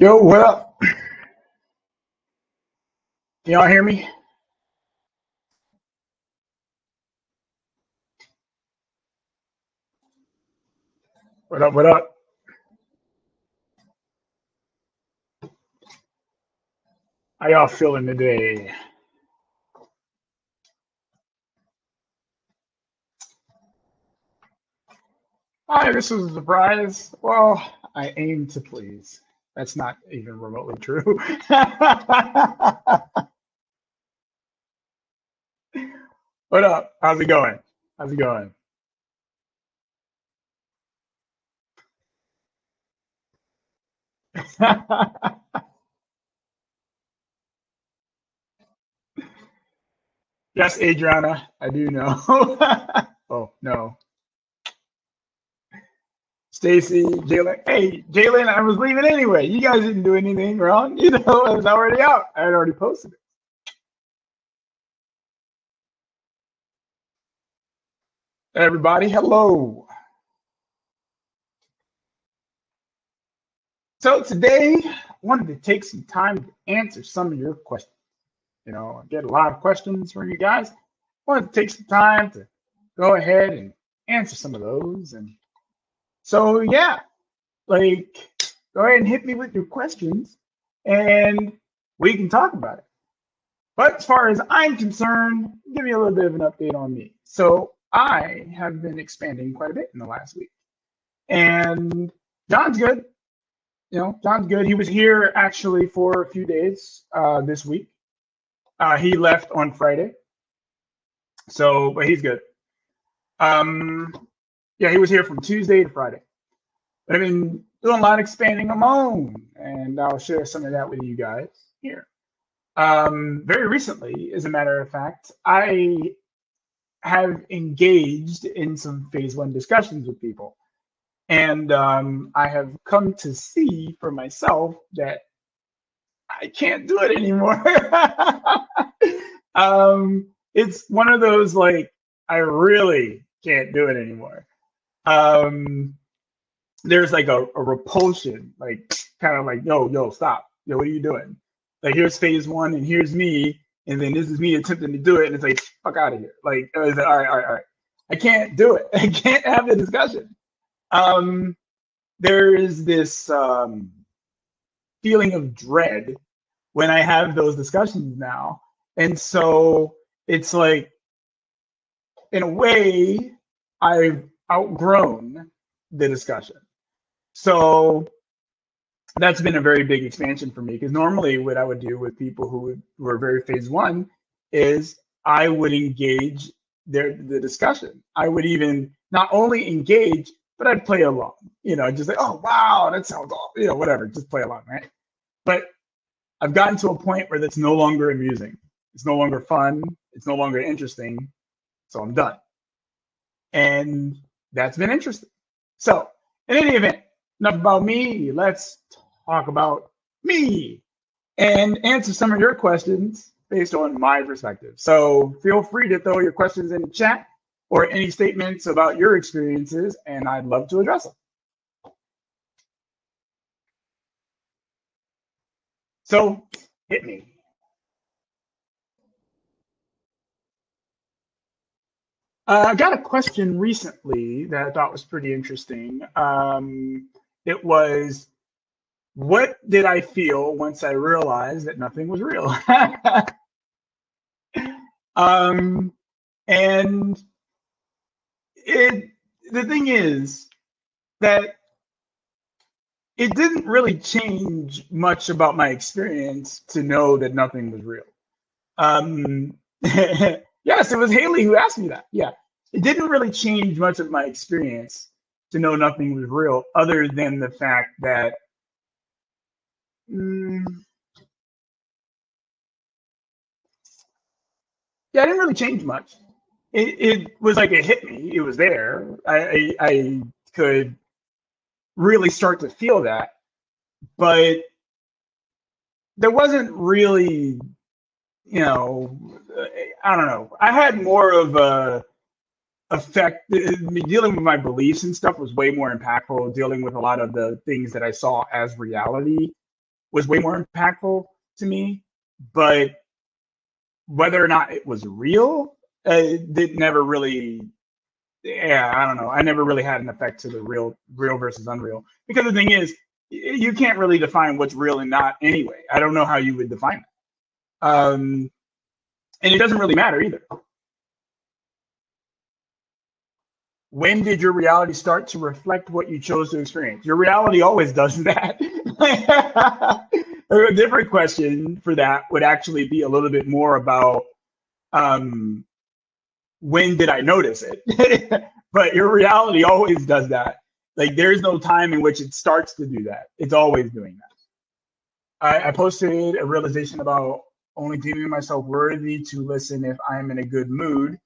Yo, what up? Can y'all hear me? What up? What up? How y'all feeling today? Hi, this is a surprise. Well, I aim to please. That's not even remotely true. What up? How's it going? How's it going? Yes, Adriana, I do know. Oh, no. Stacy, Jalen. Hey, Jalen, I was leaving anyway. You guys didn't do anything wrong. It was already out. I had already posted it. Everybody, hello. So today, I wanted to take some time to answer some of your questions. I get a lot of questions from you guys. I wanted to take some time to go ahead and answer some of those. And so, yeah, like, go ahead and hit me with your questions and we can talk about it. But as far as I'm concerned, give me a little bit of an update on me. So, I have been expanding quite a bit in the last week. And John's good. John's good. He was here actually for a few days this week. He left on Friday, so but he's good. Um, yeah, he was here from Tuesday to Friday. But I've been doing a lot of expanding on my own, and I'll share some of that with you guys here. Very recently, as a matter of fact, I have engaged in some phase one discussions with people. And I have come to see for myself that I can't do it anymore. It's one of those like I really can't do it anymore. Um, there's like a repulsion, like kind of like yo, stop, yo, what are you doing? Like here's phase one, and here's me, and then this is me attempting to do it, and it's like fuck out of here. Like I was like, all right, all right, all right. I can't do it. I can't have the discussion. Um, there's this feeling of dread when I have those discussions now. And so it's like, in a way, I've outgrown the discussion. So that's been a very big expansion for me because normally what I would do with people who were very phase one is I would engage the discussion. I would even not only engage, but I'd play along, just like, oh, wow, that sounds all, whatever, just play along, right? But I've gotten to a point where that's no longer amusing. It's no longer fun. It's no longer interesting. So I'm done. And that's been interesting. So, in any event, enough about me. Let's talk about me and answer some of your questions based on my perspective. So, feel free to throw your questions in the chat or any statements about your experiences, and I'd love to address them. So, hit me. I got a question recently that I thought was pretty interesting. It was, what did I feel once I realized that nothing was real? um, and it, the thing is that it didn't really change much about my experience to know that nothing was real. Um, yes, it was Haley who asked me that. Yeah, it didn't really change much of my experience to know nothing was real, other than the fact that mm, yeah, it didn't really change much. It was like it hit me. It was there. I could really start to feel that, but there wasn't really, you know, I don't know. I had more of a affect dealing with my beliefs and stuff was way more impactful. Dealing with a lot of the things that I saw as reality was way more impactful to me. But whether or not it was real, it never really. Yeah, I don't know. I never really had an effect to the real versus unreal, because the thing is, you can't really define what's real and not anyway. I don't know how you would define it, and it doesn't really matter either. When did your reality start to reflect what you chose to experience? Your reality always does that. A different question for that would actually be a little bit more about, um, when did I notice it? But your reality always does that. Like, there's no time in which it starts to do that. It's always doing that. I posted a realization about only deeming myself worthy to listen if I'm in a good mood,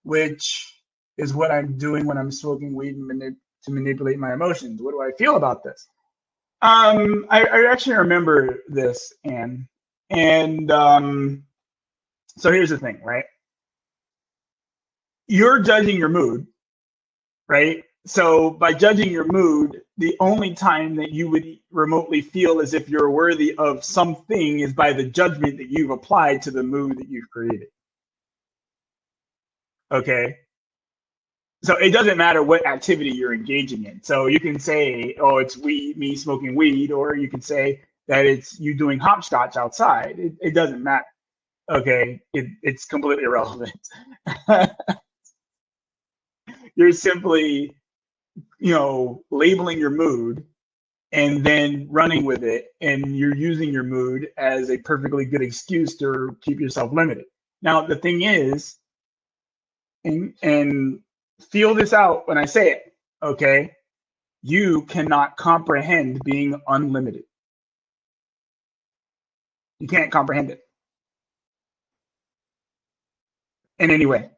which is what I'm doing when I'm smoking weed to manipulate my emotions. What do I feel about this? I actually remember this, Anne. And so here's the thing, right? You're judging your mood, right? So by judging your mood, the only time that you would remotely feel as if you're worthy of something is by the judgment that you've applied to the mood that you've created. Okay. So it doesn't matter what activity you're engaging in. So you can say, oh, it's me smoking weed, or you can say that it's you doing hopscotch outside. It doesn't matter. Okay. It's completely irrelevant. You're simply, labeling your mood and then running with it, and you're using your mood as a perfectly good excuse to keep yourself limited. Now, the thing is, and feel this out when I say it, okay? You cannot comprehend being unlimited. You can't comprehend it in any way.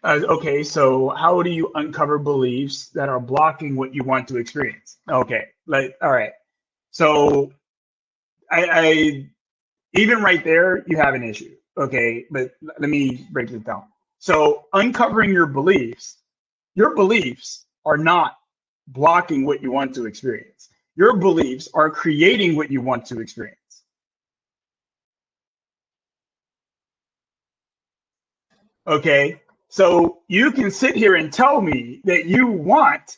Okay, so how do you uncover beliefs that are blocking what you want to experience? Okay, all right. So I even right there, you have an issue. Okay, but let me break this down. So uncovering your beliefs are not blocking what you want to experience. Your beliefs are creating what you want to experience. Okay, so you can sit here and tell me that you want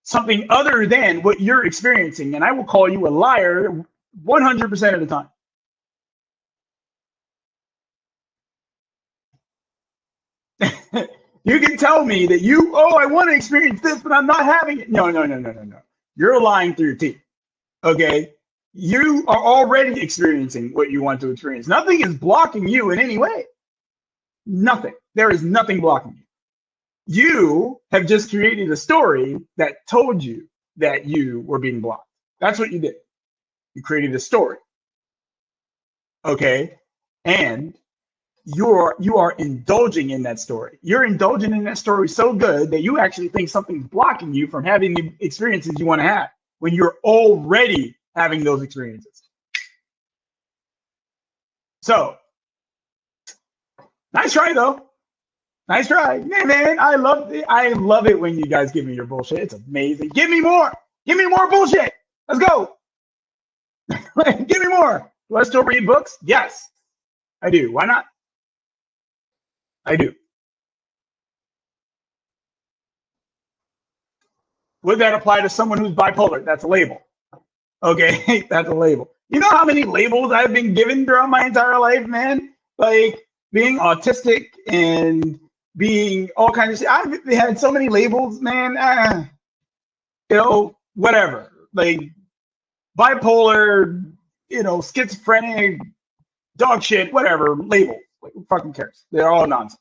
something other than what you're experiencing, and I will call you a liar 100% of the time. You can tell me that I want to experience this, but I'm not having it. No, no, no, no, no, no. You're lying through your teeth. Okay. You are already experiencing what you want to experience. Nothing is blocking you in any way. Nothing. There is nothing blocking you. You have just created a story that told you that you were being blocked. That's what you did. You created a story. Okay. And you are indulging in that story. You're indulging in that story so good that you actually think something's blocking you from having the experiences you want to have when you're already having those experiences. So, nice try though. Nice try. Yeah, man, I love it when you guys give me your bullshit. It's amazing. Give me more. Give me more bullshit. Let's go. Give me more. Do I still read books? Yes, I do. Why not? I do. Would that apply to someone who's bipolar? That's a label. Okay, that's a label. You know how many labels I've been given throughout my entire life, man? Like being autistic and being all kinds of shit. I've had so many labels, man. Whatever. Like bipolar, schizophrenic, dog shit, whatever, labels. Like, who fucking cares? They're all nonsense.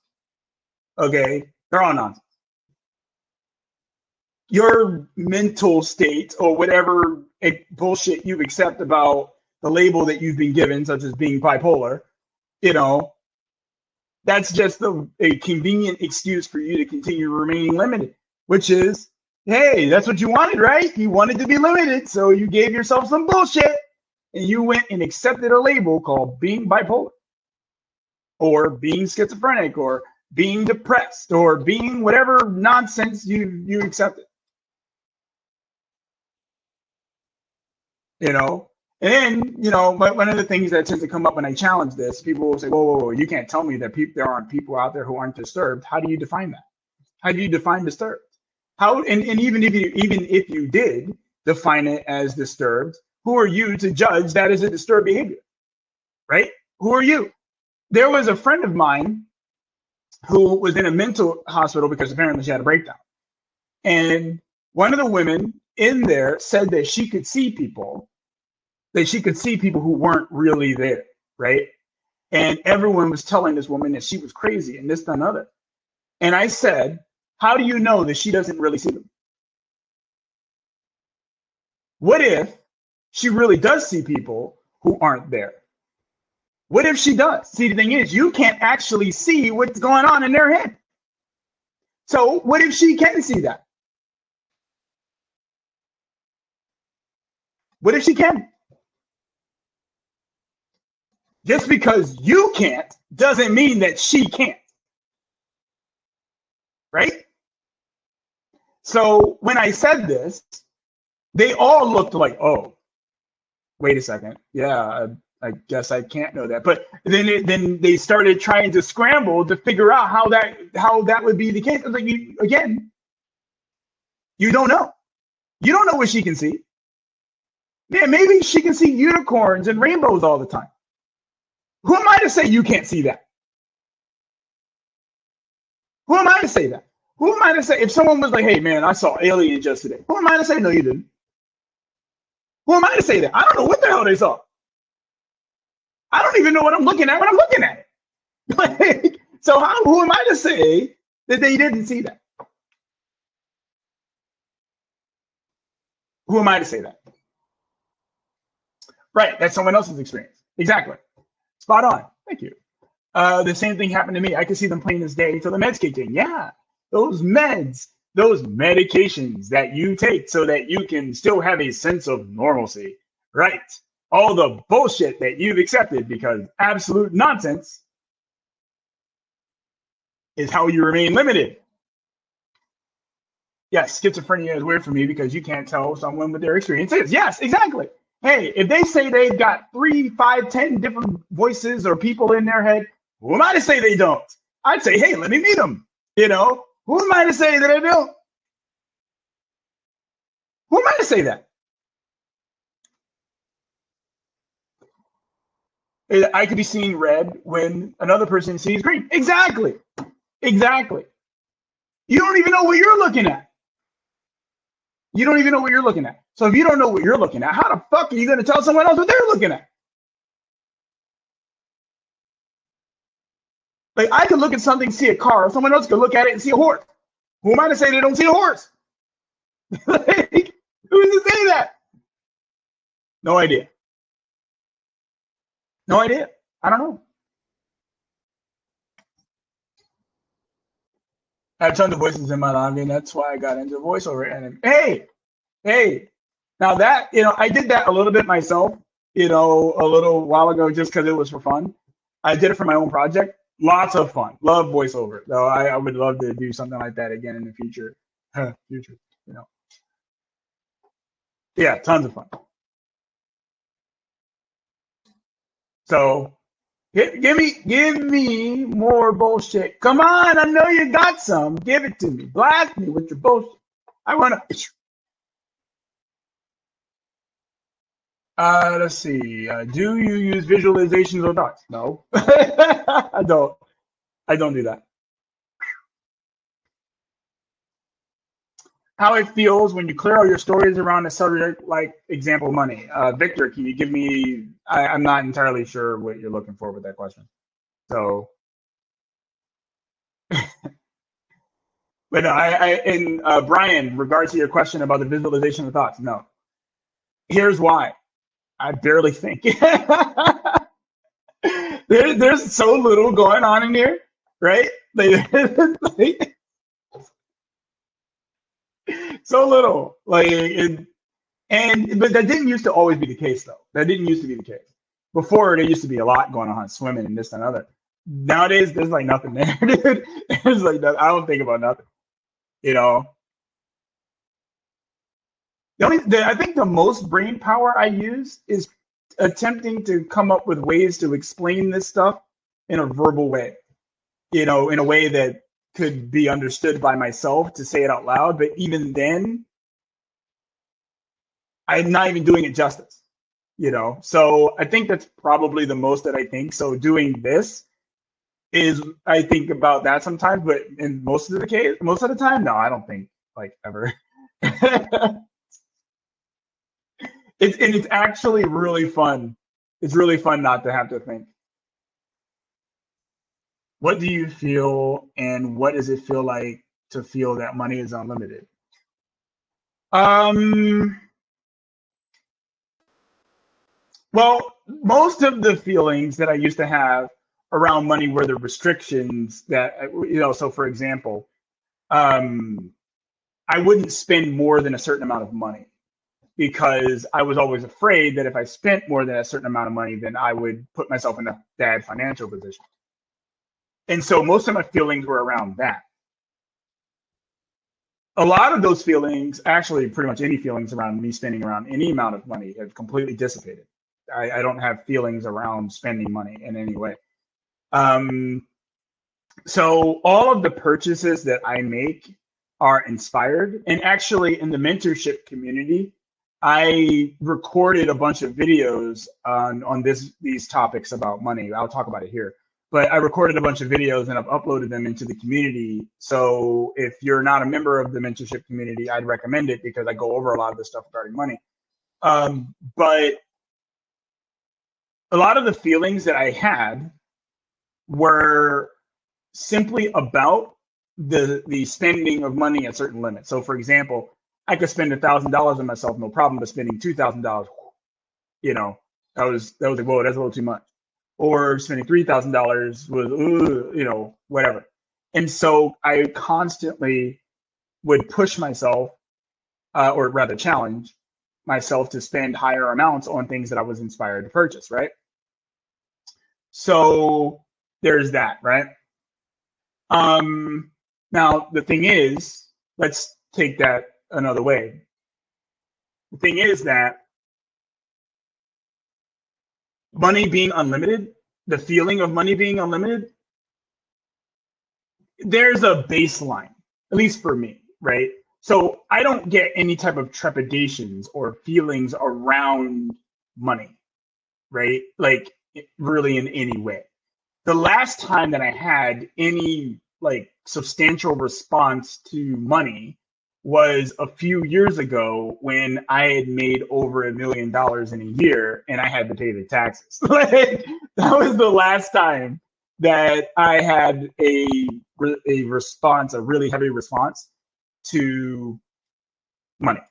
Okay? They're all nonsense. Your mental state or whatever bullshit you accept about the label that you've been given, such as being bipolar, that's just a convenient excuse for you to continue remaining limited, which is, hey, that's what you wanted, right? You wanted to be limited, so you gave yourself some bullshit and you went and accepted a label called being bipolar or being schizophrenic or being depressed or being whatever nonsense you accepted. you know. And then, one of the things that tends to come up when I challenge this, people will say, whoa, whoa, whoa, you can't tell me that there aren't people out there who aren't disturbed. How do you define that? How do you define disturbed? How, and even if you did define it as disturbed, who are you to judge that as a disturbed behavior, right? Who are you? There was a friend of mine who was in a mental hospital because apparently she had a breakdown. And one of the women in there said that she could see people who weren't really there, right? And everyone was telling this woman that she was crazy and this, that, and other. And I said, how do you know that she doesn't really see them? What if she really does see people who aren't there? What if she does? See, the thing is, you can't actually see what's going on in their head. So what if she can see that? What if she can? Just because you can't doesn't mean that she can't. Right? So when I said this, they all looked like, oh, wait a second. Yeah, I guess I can't know that. But then they started trying to scramble to figure out how that would be the case. I was like, you don't know. You don't know what she can see. Yeah, maybe she can see unicorns and rainbows all the time. Who am I to say you can't see that? Who am I to say that? Who am I to say if someone was like, hey man, I saw aliens just today? Who am I to say no, you didn't? Who am I to say that? I don't know what the hell they saw. I don't even know what I'm looking at when I'm looking at it. So who am I to say that they didn't see that? Who am I to say that? Right, that's someone else's experience. Exactly. Spot on. Thank you. The same thing happened to me. I could see them plain as day until the meds kicked in. Yeah, those meds, those medications that you take so that you can still have a sense of normalcy. Right. All the bullshit that you've accepted because absolute nonsense is how you remain limited. Yes, schizophrenia is weird for me because you can't tell someone what their experience is. Yes, exactly. Hey, if they say they've got 3, 5, 10 different voices or people in their head, who am I to say they don't? I'd say, hey, let me meet them. Who am I to say that I don't? Who am I to say that? I could be seeing red when another person sees green. Exactly. Exactly. You don't even know what you're looking at. You don't even know what you're looking at. So if you don't know what you're looking at, how the fuck are you going to tell someone else what they're looking at? Like I could look at something, see a car, someone else could look at it and see a horse. Who am I to say they don't see a horse? Like, who's to say that? No idea. No idea. I don't know. I have tons of voices in my life, and that's why I got into voiceover. And hey, now that I did that a little bit myself, a little while ago, just because it was for fun. I did it for my own project. Lots of fun. Love voiceover. Though I would love to do something like that again in the future. Yeah, tons of fun. So give me more bullshit. Come on, I know you got some. Give it to me. Blast me with your bullshit. I wanna. Let's see. Do you use visualizations or dots? No, I don't. I don't do that. How it feels when you clear all your stories around a subject like example money. Victor, can you give me? I'm not entirely sure what you're looking for with that question. So, but Brian, regards to your question about the visualization of thoughts, no. Here's why. I barely think. There's so little going on in here, right? Like, so little. But that didn't used to always be the case, though. That didn't used to be the case. Before, there used to be a lot going on, swimming and this and other. Nowadays, there's like nothing there, dude. There's like I don't think about nothing. I think the most brain power I use is attempting to come up with ways to explain this stuff in a verbal way, in a way that could be understood by myself to say it out loud. But even then, I'm not even doing it justice. So I think that's probably the most that I think. So doing this is, I think about that sometimes, but in most of the time, no, I don't think like ever. It's actually really fun. It's really fun not to have to think. What do you feel, and what does it feel like to feel that money is unlimited? Um, well, most of the feelings that I used to have around money were the restrictions that. So for example, um, I wouldn't spend more than a certain amount of money because I was always afraid that if I spent more than a certain amount of money, then I would put myself in a bad financial position. And so most of my feelings were around that. A lot of those feelings, actually, pretty much any feelings around me spending around any amount of money have completely dissipated. I don't have feelings around spending money in any way. Um, so all of the purchases that I make are inspired. And actually, in the mentorship community, I recorded a bunch of videos on these topics about money. I'll talk about it here. But I recorded a bunch of videos and I've uploaded them into the community. So if you're not a member of the mentorship community, I'd recommend it because I go over a lot of the stuff regarding money. But a lot of the feelings that I had were simply about the spending of money at certain limits. So for example, I could spend $1,000 on myself, no problem, but spending $2,000, you know, that was like, whoa, that's a little too much. Or spending $3,000 was, whatever. And so I constantly would push myself, or rather challenge myself to spend higher amounts on things that I was inspired to purchase, right? So there's that, right? Now the thing is, let's take that another way. The thing is that money being unlimited, the feeling of money being unlimited, there's a baseline, at least for me, right? So I don't get any type of trepidations or feelings around money, right? Like really in any way. The last time that I had any like substantial response to money was a few years ago when I had made over $1 million in a year and I had to pay the taxes. Like, that was the last time that I had a response, a really heavy response to money.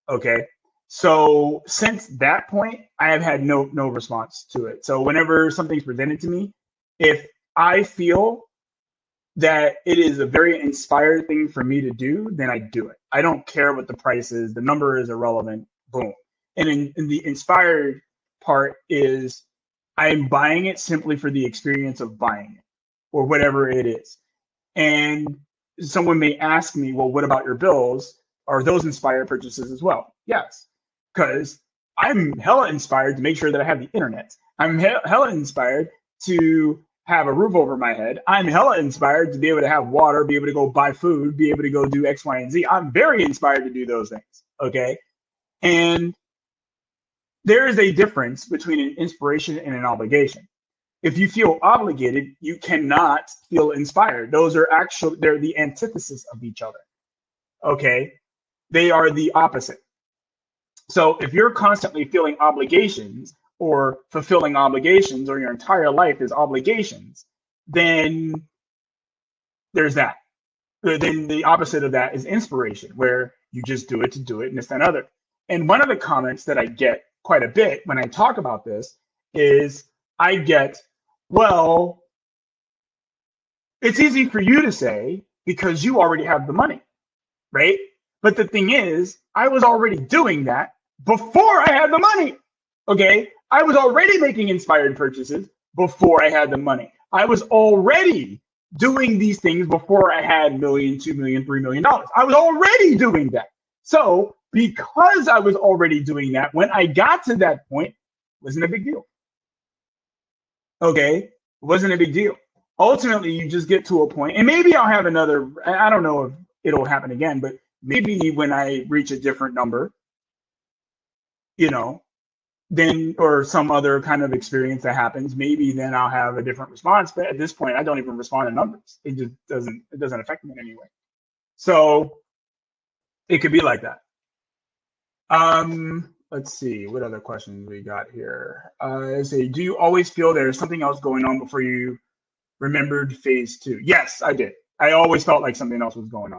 Okay. So since that point, I have had no response to it. So whenever something's presented to me, if I feel that it is a very inspired thing for me to do, then I do it. I don't care what the price is. The number is irrelevant. Boom. And in the inspired part is I'm buying it simply for the experience of buying it or whatever it is. And someone may ask me, well, what about your bills? Are those inspired purchases as well? Yes, because I'm hella inspired to make sure that I have the internet. I'm hella inspired to have a roof over my head. I'm hella inspired to be able to have water, be able to go buy food, be able to go do X, Y, and Z. I'm very inspired to do those things. Okay. And there is a difference between an inspiration and an obligation. If you feel obligated, you cannot feel inspired. They're the antithesis of each other. Okay. They are the opposite. So if you're constantly feeling obligations or fulfilling obligations, or your entire life is obligations, then there's that. Then the opposite of that is inspiration, where you just do it to do it and this, that, and other. And one of the comments that I get quite a bit when I talk about this is I get, well, it's easy for you to say because you already have the money, right? But the thing is, I was already doing that before I had the money. Okay. I was already making inspired purchases before I had the money. I was already doing these things before I had $1 million, $2 million, $3 million. I was already doing that. So because I was already doing that, when I got to that point, it wasn't a big deal. Okay, it wasn't a big deal. Ultimately, you just get to a point, and maybe I'll have another. I don't know if it'll happen again, but maybe when I reach a different number, you know, then or some other kind of experience that happens, maybe then I'll have a different response. But at this point, I don't even respond to numbers. It just doesn't affect me in any way. So it could be like that. Let's see what other questions we got here. Let's see. Do you always feel there's something else going on before you remembered phase 2? Yes, I did. I always felt like something else was going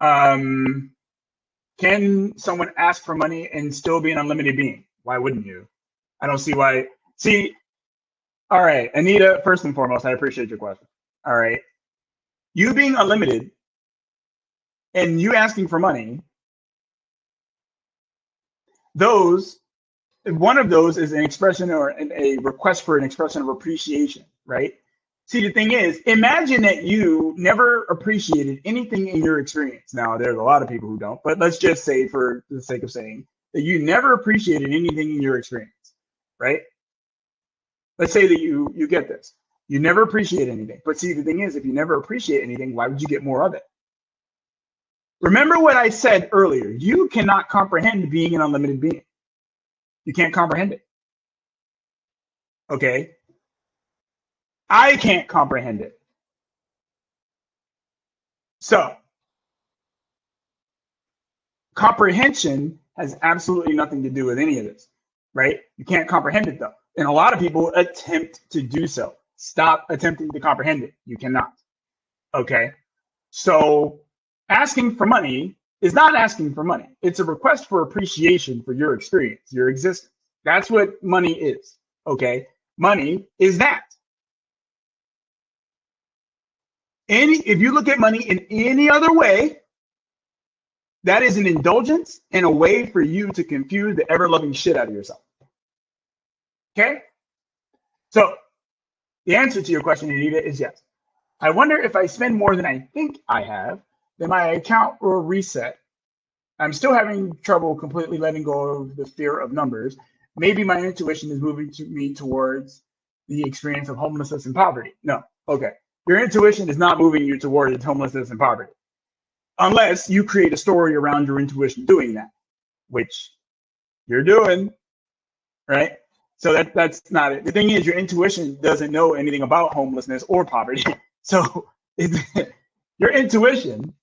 on. Can someone ask for money and still be an unlimited being? Why wouldn't you? I don't see why. See, all right, Anita, first and foremost, I appreciate your question. All right. You being unlimited and you asking for money, one of those is an expression or a request for an expression of appreciation, right? See, the thing is, imagine that you never appreciated anything in your experience. Now, there's a lot of people who don't, but let's just say, for the sake of saying, that you never appreciated anything in your experience, right? Let's say that you get this. You never appreciate anything. But see, the thing is, if you never appreciate anything, why would you get more of it? Remember what I said earlier. You cannot comprehend being an unlimited being. You can't comprehend it. Okay? I can't comprehend it. So, comprehension has absolutely nothing to do with any of this, right? You can't comprehend it though. And a lot of people attempt to do so. Stop attempting to comprehend it. You cannot. Okay? So, asking for money is not asking for money. It's a request for appreciation for your experience, your existence. That's what money is. Okay? Money is that. If you look at money in any other way, that is an indulgence and a way for you to confuse the ever-loving shit out of yourself. Okay? So, the answer to your question, Anita, is yes. I wonder if I spend more than I think I have, then my account will reset. I'm still having trouble completely letting go of the fear of numbers. Maybe my intuition is moving me towards the experience of homelessness and poverty. No. Okay. Your intuition is not moving you towards homelessness and poverty. Unless you create a story around your intuition doing that, which you're doing, right? So that's not it. The thing is, your intuition doesn't know anything about homelessness or poverty. So your intuition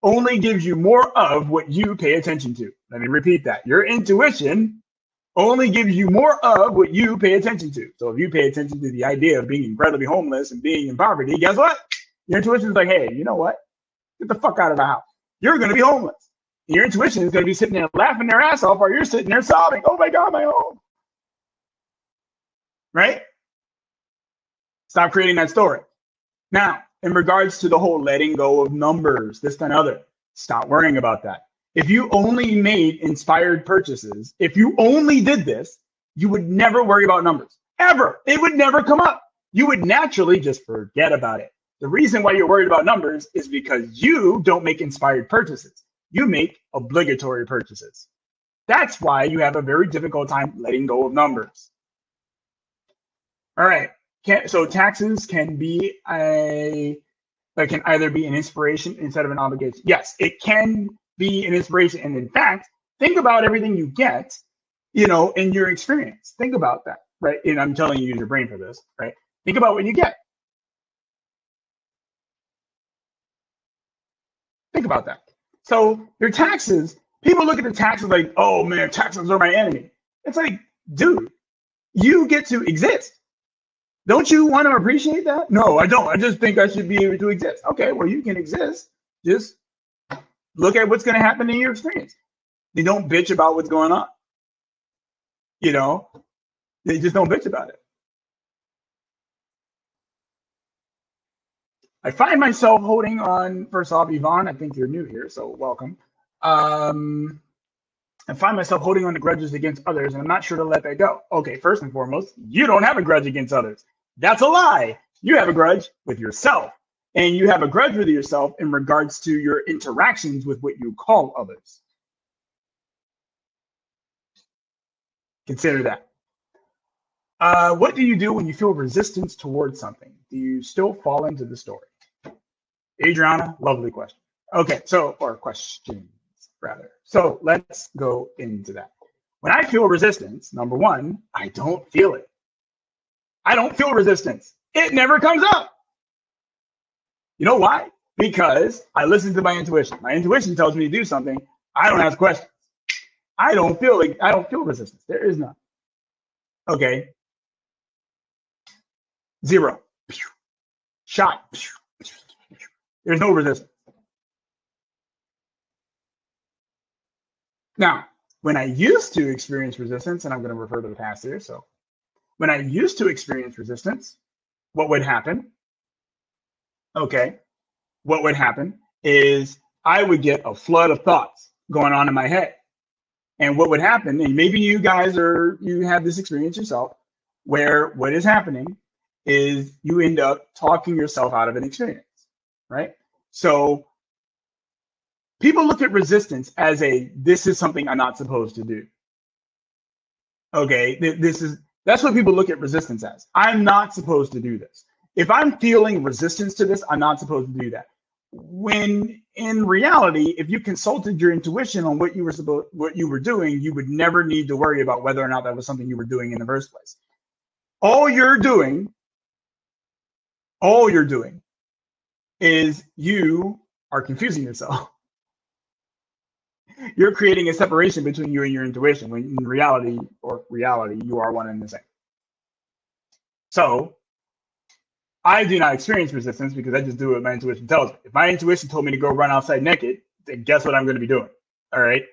only gives you more of what you pay attention to. Let me repeat that. Your intuition only gives you more of what you pay attention to. So if you pay attention to the idea of being incredibly homeless and being in poverty, guess what? Your intuition is like, hey, you know what? Get the fuck out of the house. You're going to be homeless. And your intuition is going to be sitting there laughing their ass off while you're sitting there sobbing. Oh my God, my home. Right? Stop creating that story. Now, in regards to the whole letting go of numbers, this, that, and other, stop worrying about that. If you only made inspired purchases, if you only did this, you would never worry about numbers. Ever. It would never come up. You would naturally just forget about it. The reason why you're worried about numbers is because you don't make inspired purchases. You make obligatory purchases. That's why you have a very difficult time letting go of numbers. All right. So taxes can be can either be an inspiration instead of an obligation. Yes, it can be an inspiration. And in fact, think about everything you get, in your experience. Think about that, right? And I'm telling you, use your brain for this, right? Think about what you get. Think about that. So your taxes, people look at the taxes like, oh man, taxes are my enemy. It's like, dude, you get to exist. Don't you want to appreciate that? No, I don't. I just think I should be able to exist. Okay, well, you can exist. Just look at what's going to happen in your experience. They don't bitch about what's going on. They just don't bitch about it. I find myself holding on, first off, Yvonne, I think you're new here, so welcome. I find myself holding on to grudges against others, and I'm not sure to let that go. Okay, first and foremost, you don't have a grudge against others. That's a lie. You have a grudge with yourself, and you have a grudge with yourself in regards to your interactions with what you call others. Consider that. What do you do when you feel resistance towards something? Do you still fall into the story? Adriana, lovely question. Okay, so, or questions rather. So let's go into that. When I feel resistance, number one, I don't feel it. I don't feel resistance. It never comes up. You know why? Because I listen to my intuition. My intuition tells me to do something. I don't ask questions. I don't feel resistance. There is none. Okay. Zero. Shot. There's no resistance. Now, when I used to experience resistance, and I'm going to refer to the past here. So when I used to experience resistance, what would happen? Okay. What would happen is I would get a flood of thoughts going on in my head. And what would happen, and maybe you guys you have this experience yourself, where what is happening is you end up talking yourself out of an experience, right? So people look at resistance as this is something I'm not supposed to do. Okay, that's what people look at resistance as. I'm not supposed to do this. If I'm feeling resistance to this, I'm not supposed to do that. When in reality, if you consulted your intuition on what you were doing, you would never need to worry about whether or not that was something you were doing in the first place. All you're doing is you are confusing yourself. You're creating a separation between you and your intuition, when in reality, you are one and the same. So I do not experience resistance because I just do what my intuition tells me. If my intuition told me to go run outside naked, then guess what I'm going to be doing? All right.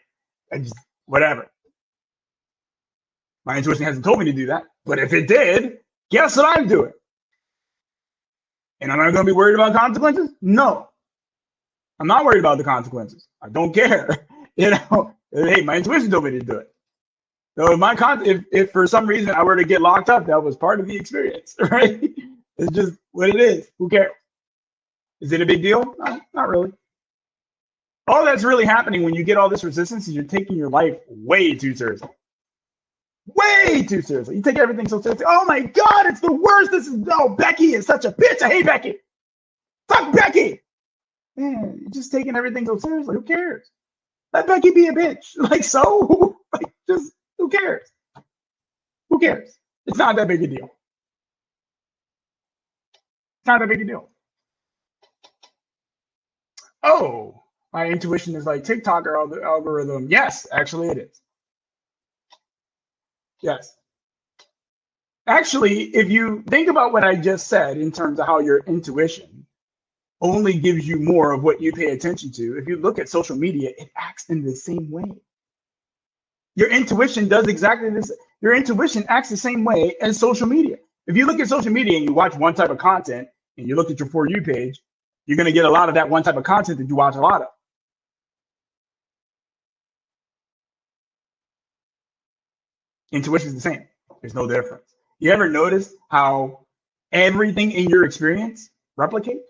Whatever. My intuition hasn't told me to do that. But if it did, guess what I'm doing? And am I going to be worried about consequences? No. I'm not worried about the consequences. I don't care. Hey, my intuition told me to do it. So if for some reason I were to get locked up, that was part of the experience, right? It's just what it is. Who cares? Is it a big deal? No, not really. All that's really happening when you get all this resistance is you're taking your life way too seriously. Way too seriously. You take everything so seriously. Oh my God, it's the worst. Becky is such a bitch. I hate Becky. Fuck Becky. Man, you're just taking everything so seriously. Who cares? Let Becky be a bitch. Just who cares? Who cares? It's not that big a deal. It's not that big a deal. Oh, my intuition is like TikTok or the algorithm. Yes, actually it is. Yes. Actually, if you think about what I just said in terms of how your intuition only gives you more of what you pay attention to, if you look at social media, it acts in the same way. Your intuition does exactly this. Your intuition acts the same way as social media. If you look at social media and you watch one type of content and you look at your For You page, you're going to get a lot of that one type of content that you watch a lot of. Intuition is the same. There's no difference. You ever notice how everything in your experience replicates?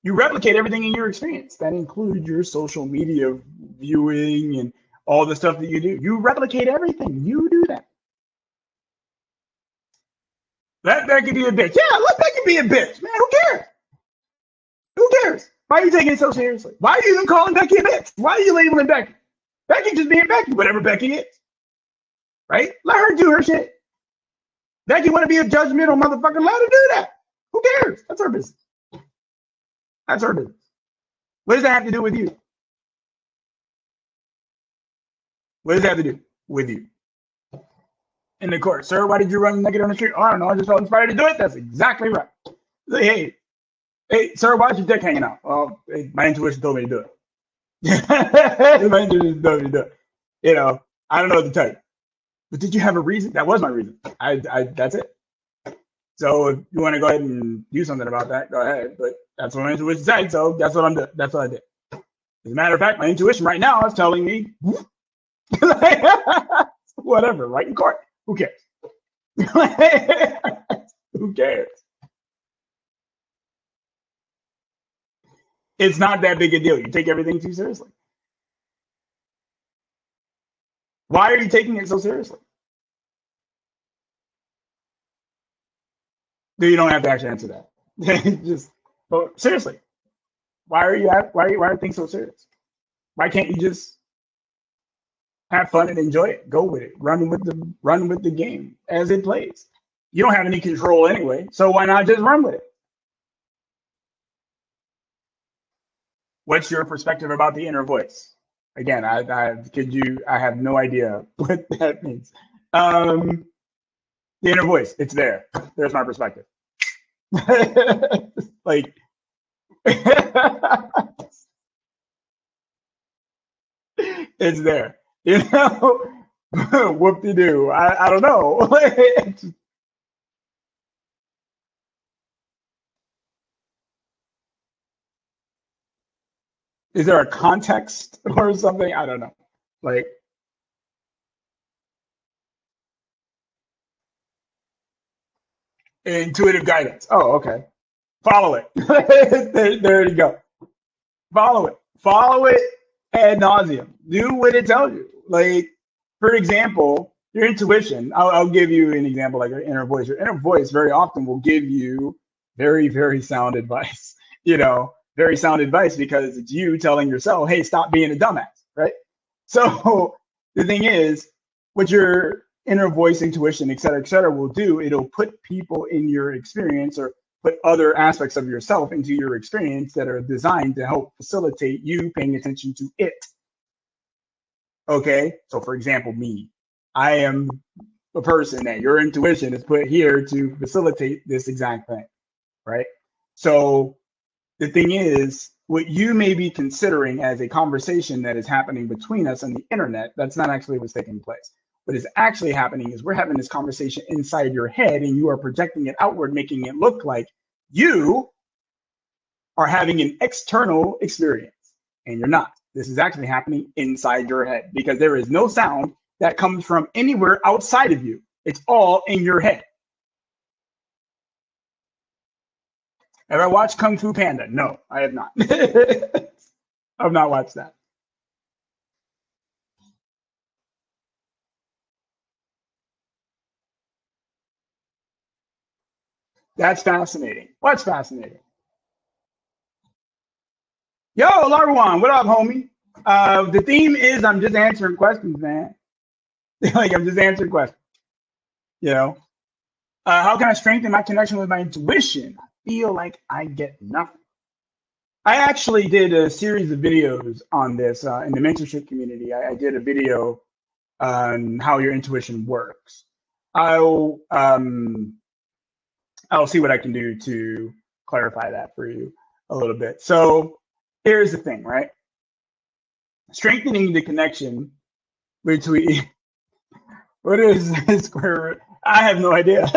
You replicate everything in your experience. That includes your social media viewing and all the stuff that you do. You replicate everything. You do that. Let Becky be a bitch. Yeah, let Becky be a bitch. Man, who cares? Who cares? Why are you taking it so seriously? Why are you even calling Becky a bitch? Why are you labeling Becky? Becky just being Becky, whatever Becky is. Right? Let her do her shit. Becky want to be a judgmental motherfucker. Let her do that. Who cares? That's her business. That's her business. What does that have to do with you? What does that have to do with you? In the court, sir, why did you run naked on the street? Oh, I don't know. I just felt inspired to do it. That's exactly right. Hey, sir, why's your dick hanging out? Well, my intuition told me to do it. My intuition told me to do it. I don't know what to tell you. But did you have a reason? That was my reason. That's it. So if you want to go ahead and do something about that, go ahead. But that's what my intuition said. So that's what I'm doing. That's what I did. As a matter of fact, my intuition right now is telling me whatever, right in court. Who cares? Who cares? It's not that big a deal. You take everything too seriously. Why are you taking it so seriously? You don't have to actually answer that. Just, but seriously, why are things so serious? Why can't you just have fun and enjoy it? Go with it. Run with the game as it plays. You don't have any control anyway, so why not just run with it? What's your perspective about the inner voice? Again, I have no idea what that means. Um, the inner voice, it's there. There's my perspective. Like, it's there. You know, whoop de doo. I don't know. Is there a context or something? I don't know. Like, intuitive guidance. Oh, okay. Follow it. There you go. Follow it. Follow it ad nauseum. Do what it tells you. Like, for example, your intuition. I'll give you an example, like your inner voice. Your inner voice very often will give you very, very sound advice. You know, very sound advice because it's you telling yourself, "Hey, stop being a dumbass." Right. So the thing is, what your inner voice, intuition, et cetera, will do, it'll put people in your experience or put other aspects of yourself into your experience that are designed to help facilitate you paying attention to it. Okay. So, for example, me, I am a person that your intuition is put here to facilitate this exact thing. Right. So, the thing is, what you may be considering as a conversation that is happening between us on the internet, that's not actually what's taking place. What is actually happening is we're having this conversation inside your head and you are projecting it outward, making it look like you are having an external experience. And you're not. This is actually happening inside your head because there is no sound that comes from anywhere outside of you. It's all in your head. Have I watched Kung Fu Panda? No, I have not. I've not watched that. That's fascinating. What's fascinating? Yo, Larwan, what up, homie? The theme is I'm just answering questions, man. Like I'm just answering questions. You know, how can I strengthen my connection with my intuition? I feel like I get nothing. I actually did a series of videos on this in the mentorship community. I did a video on how your intuition works. I'll um, I'll see what I can do to clarify that for you a little bit. So here's the thing, right? Strengthening the connection between what is square root? I have no idea.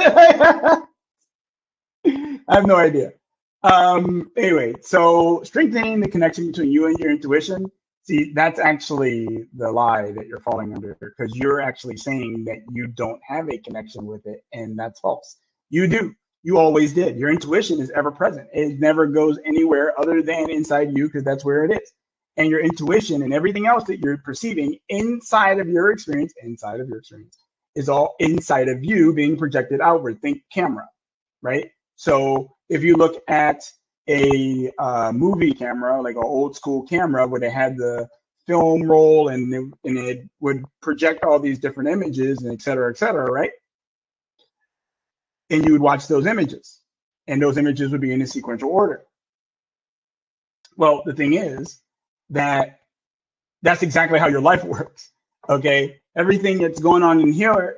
I have no idea. Anyway, so strengthening the connection between you and your intuition. See, that's actually the lie that you're falling under because you're actually saying that you don't have a connection with it, and that's false. You do. You always did. Your intuition is ever present. It never goes anywhere other than inside you because that's where it is. And your intuition and everything else that you're perceiving inside of your experience, is all inside of you being projected outward. Think camera, right? So if you look at a movie camera, like an old school camera where they had the film roll and it would project all these different images and et cetera, right? And you would watch those images and those images would be in a sequential order. Well, the thing is that that's exactly how your life works. Okay. Everything that's going on in here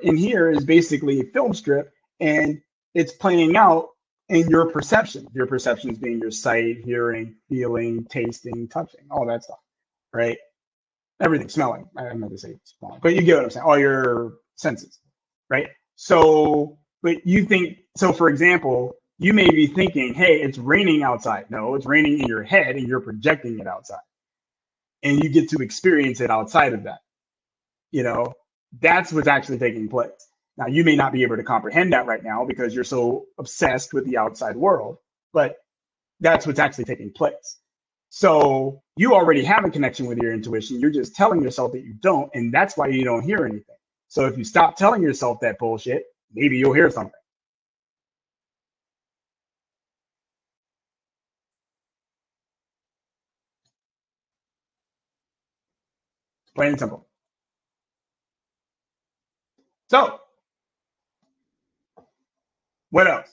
is basically a film strip and it's playing out in your perception. Your perceptions being your sight, hearing, feeling, tasting, touching, all that stuff, right? Everything, smelling. I meant to say smelling, but you get what I'm saying. All your senses, right? So, but you think so. For example, you may be thinking, "Hey, it's raining outside." No, it's raining in your head, and you're projecting it outside, and you get to experience it outside of that. You know, that's what's actually taking place. Now, you may not be able to comprehend that right now because you're so obsessed with the outside world, but that's what's actually taking place. So you already have a connection with your intuition. You're just telling yourself that you don't, and that's why you don't hear anything. So if you stop telling yourself that bullshit, maybe you'll hear something. Plain and simple. So what else?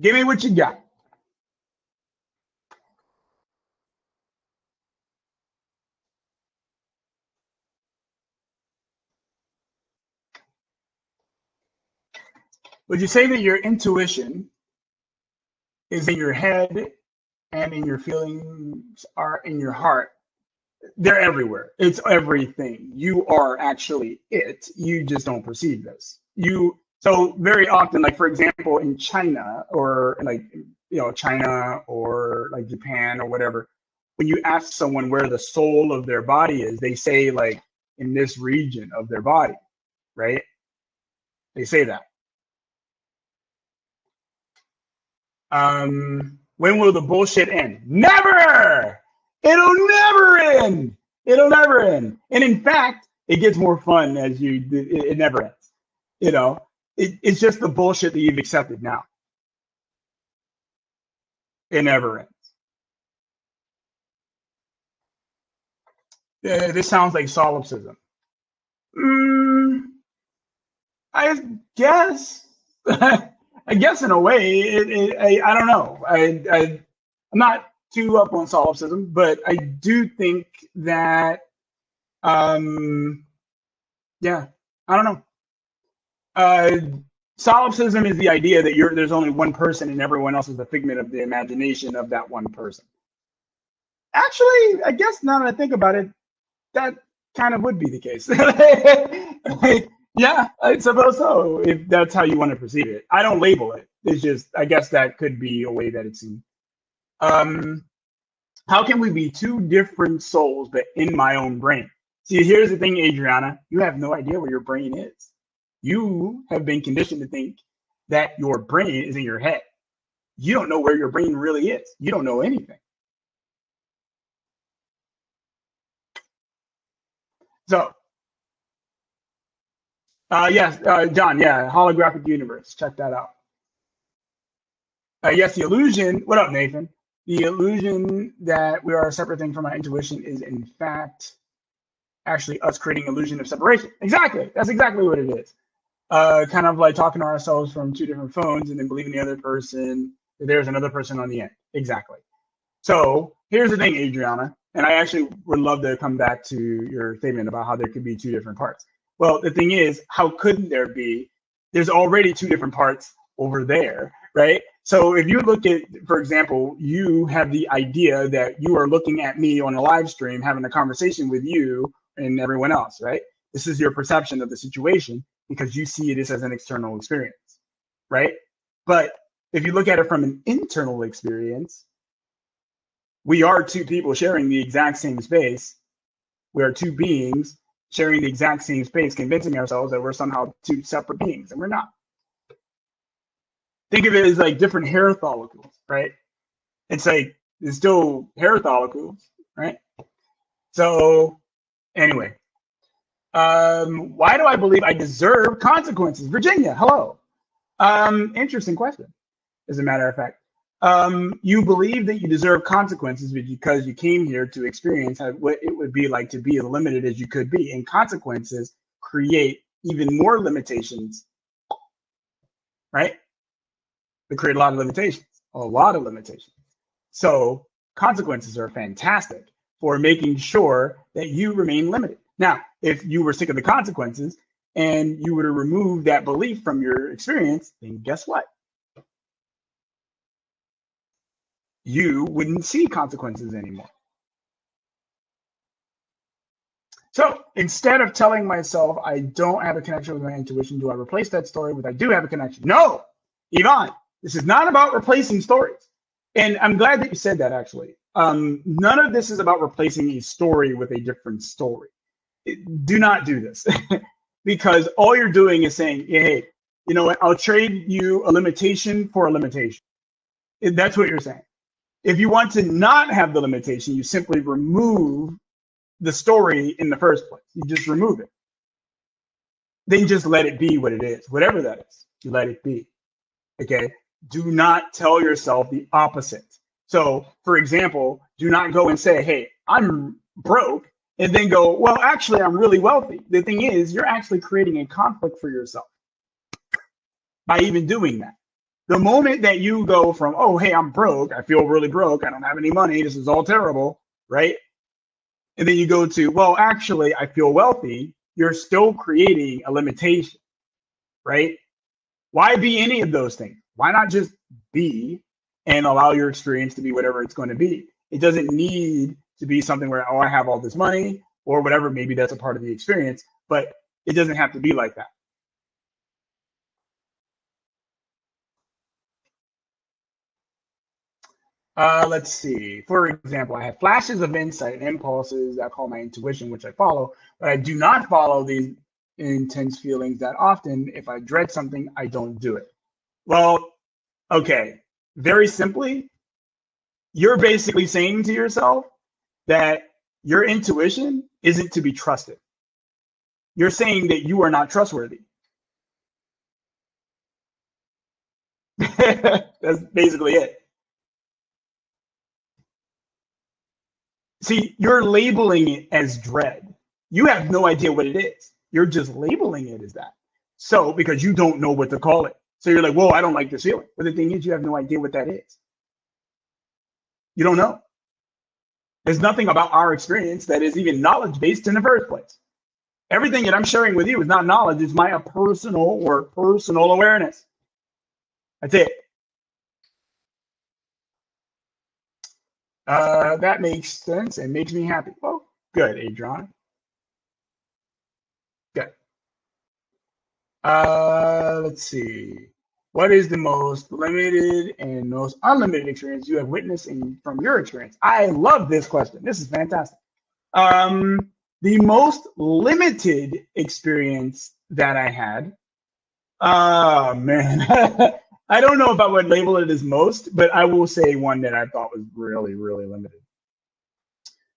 Give me what you got. Would you say that your intuition is in your head and in your feelings are in your heart? They're everywhere. It's everything. You are actually it. You just don't perceive this. So very often, like for example, in China or like China or like Japan or whatever, when you ask someone where the soul of their body is, they say like in this region of their body, right? They say that. When will the bullshit end? Never! It'll never end. It'll never end. And in fact, it gets more fun as it never ends. It's just the bullshit that you've accepted now. It never ends. This sounds like solipsism. I guess. I guess in a way, I don't know. I'm not too up on solipsism, but I do think that, yeah, I don't know. Solipsism is the idea that there's only one person and everyone else is a figment of the imagination of that one person. Actually, I guess now that I think about it, that kind of would be the case. Yeah, I suppose so, if that's how you want to perceive it. I don't label it. It's just, I guess that could be a way that it's seen. How can we be two different souls, but in my own brain? See, here's the thing, Adriana. You have no idea where your brain is. You have been conditioned to think that your brain is in your head. You don't know where your brain really is. You don't know anything. So, yes, John, yeah, holographic universe. Check that out. Yes, the illusion. What up, Nathan? The illusion that we are a separate thing from our intuition is, in fact, actually us creating illusion of separation. Exactly. That's exactly what it is. Kind of like talking to ourselves from two different phones and then believing the other person, that there's another person on the end. Exactly. So here's the thing, Adriana, and I actually would love to come back to your statement about how there could be two different parts. Well, the thing is, how couldn't there be? There's already two different parts over there, right? So if you look at, for example, you have the idea that you are looking at me on a live stream, having a conversation with you and everyone else, right? This is your perception of the situation because you see this as an external experience, right? But if you look at it from an internal experience, we are two people sharing the exact same space. We are two beings sharing the exact same space, convincing ourselves that we're somehow two separate beings, and we're not. Think of it as like different hair follicles, right? It's like it's still hair follicles, right? So anyway, why do I believe I deserve consequences? Virginia, hello. Interesting question, as a matter of fact. You believe that you deserve consequences because you came here to experience what it would be like to be as limited as you could be, and consequences create even more limitations, right? They create a lot of limitations. So consequences are fantastic for making sure that you remain limited. Now, if you were sick of the consequences and you were to remove that belief from your experience, then guess what? You wouldn't see consequences anymore. So instead of telling myself I don't have a connection with my intuition, do I replace that story with I do have a connection? No, Yvonne, this is not about replacing stories. And I'm glad that you said that, actually. None of this is about replacing a story with a different story. Do not do this because all you're doing is saying, hey, You know what? I'll trade you a limitation for a limitation. That's what you're saying. If you want to not have the limitation, you simply remove the story in the first place. You just remove it. Then just let it be what it is, whatever that is. You let it be. Okay. Do not tell yourself the opposite. So, for example, do not go and say, hey, I'm broke, and then go, well, actually, I'm really wealthy. The thing is, you're actually creating a conflict for yourself by even doing that. The moment that you go from, oh, hey, I'm broke, I feel really broke, I don't have any money, this is all terrible, right? And then you go to, well, actually, I feel wealthy, you're still creating a limitation, right? Why be any of those things? Why not just be and allow your experience to be whatever it's going to be? It doesn't need to be something where, oh, I have all this money or whatever. Maybe that's a part of the experience, but it doesn't have to be like that. Let's see. For example, I have flashes of insight and impulses that call my intuition, which I follow, but I do not follow these intense feelings that often. If I dread something, I don't do it. Well, okay. Very simply, you're basically saying to yourself that your intuition isn't to be trusted. You're saying that you are not trustworthy. That's basically it. See, you're labeling it as dread. You have no idea what it is. You're just labeling it as that. So, because you don't know what to call it. So you're like, whoa, I don't like this feeling. But the thing is, you have no idea what that is. You don't know. There's nothing about our experience that is even knowledge based in the first place. Everything that I'm sharing with you is not knowledge, it's my personal awareness. That's it. That makes sense and makes me happy. Well, good, Adrian. Good. Let's see. What is the most limited and most unlimited experience you have witnessed from your experience? I love this question. This is fantastic. The most limited experience that I had, oh man, I don't know if I would label it as most, but I will say one that I thought was really, really limited.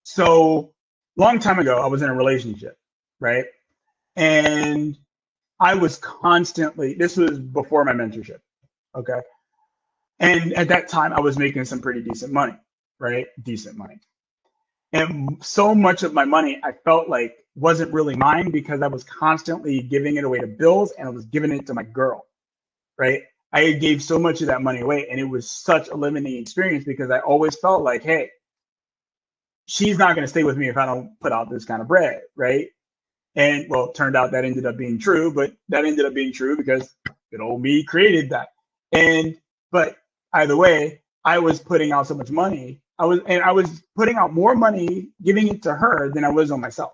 So, long time ago, I was in a relationship, right? And I was constantly, this was before my mentorship, okay? And at that time, I was making some pretty decent money, right? Decent money. And so much of my money, I felt like wasn't really mine because I was constantly giving it away to bills and I was giving it to my girl, right? I gave so much of that money away and it was such a limiting experience because I always felt like, hey, she's not going to stay with me if I don't put out this kind of bread, right? And well, it turned out that ended up being true, but that ended up being true because good old me created that. But either way, I was putting out so much money. I was putting out more money, giving it to her than I was on myself.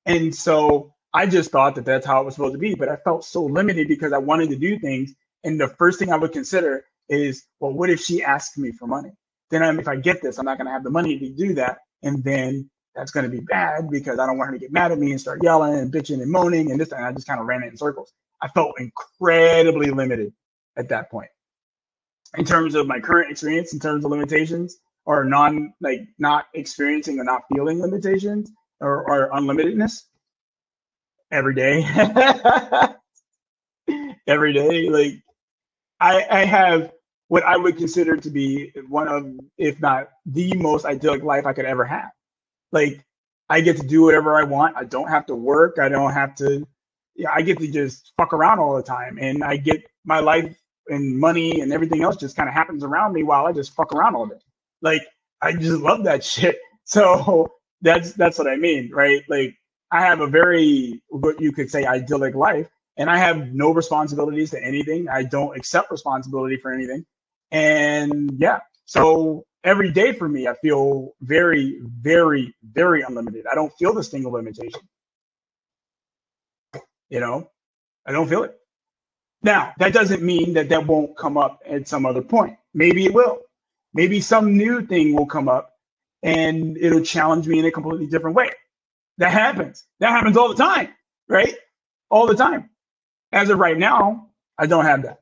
And so I just thought that that's how it was supposed to be. But I felt so limited because I wanted to do things. And the first thing I would consider is, well, what if she asks me for money? Then if I get this, I'm not going to have the money to do that. And then that's going to be bad because I don't want her to get mad at me and start yelling and bitching and moaning and this. And I just kind of ran it in circles. I felt incredibly limited at that point. In terms of my current experience, in terms of limitations or not experiencing or not feeling limitations or unlimitedness every day, every day, like I have what I would consider to be one of, if not the most idyllic life I could ever have. Like I get to do whatever I want. I don't have to work. I don't have to, yeah, I get to just fuck around all the time. And I get my life and money and everything else just kind of happens around me while I just fuck around all day. Like I just love that shit. So that's what I mean, right? Like I have a very, what you could say, idyllic life, and I have no responsibilities to anything. I don't accept responsibility for anything. And yeah, so every day for me, I feel very, very, very unlimited. I don't feel this single limitation. You know, I don't feel it. Now, that doesn't mean that that won't come up at some other point. Maybe it will. Maybe some new thing will come up and it'll challenge me in a completely different way. That happens. That happens all the time, right? All the time. As of right now, I don't have that.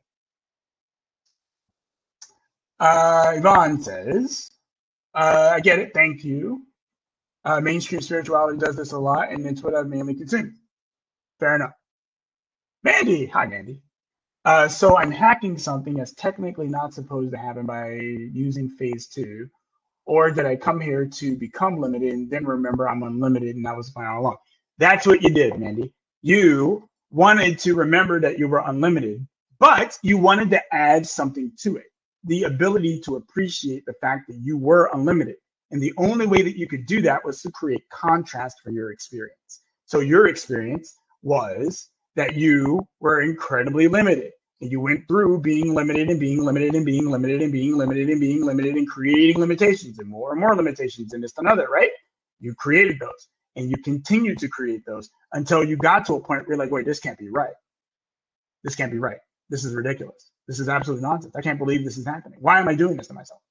Yvonne says, I get it. Thank you. Mainstream spirituality does this a lot, and it's what I've mainly consumed. Fair enough. Mandy. Hi, Mandy. So I'm hacking something that's technically not supposed to happen by using phase 2. Or did I come here to become limited and then remember I'm unlimited and that was fine all along? That's what you did, Mandy. You wanted to remember that you were unlimited, but you wanted to add something to it. The ability to appreciate the fact that you were unlimited. And the only way that you could do that was to create contrast for your experience. So your experience was that you were incredibly limited. And you went through being limited and being limited and being limited and being limited and being limited and creating limitations and more limitations and this and another, right? You created those and you continued to create those until you got to a point where you're like, wait, this can't be right. This can't be right. This is ridiculous. This is absolute nonsense. I can't believe this is happening. Why am I doing this to myself?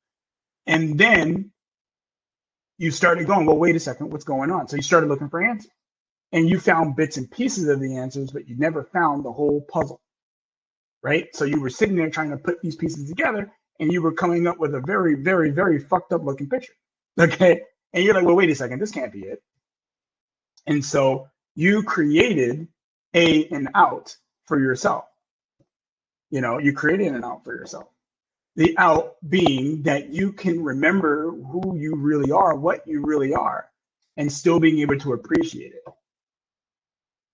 And then you started going, well, wait a second, what's going on? So you started looking for answers and you found bits and pieces of the answers, but you never found the whole puzzle. Right? So you were sitting there trying to put these pieces together and you were coming up with a very, very, very fucked up looking picture. Okay. And you're like, well, wait a second, this can't be it. And so you created an out for yourself. You know, you created an out for yourself. The out being that you can remember who you really are, what you really are, and still being able to appreciate it.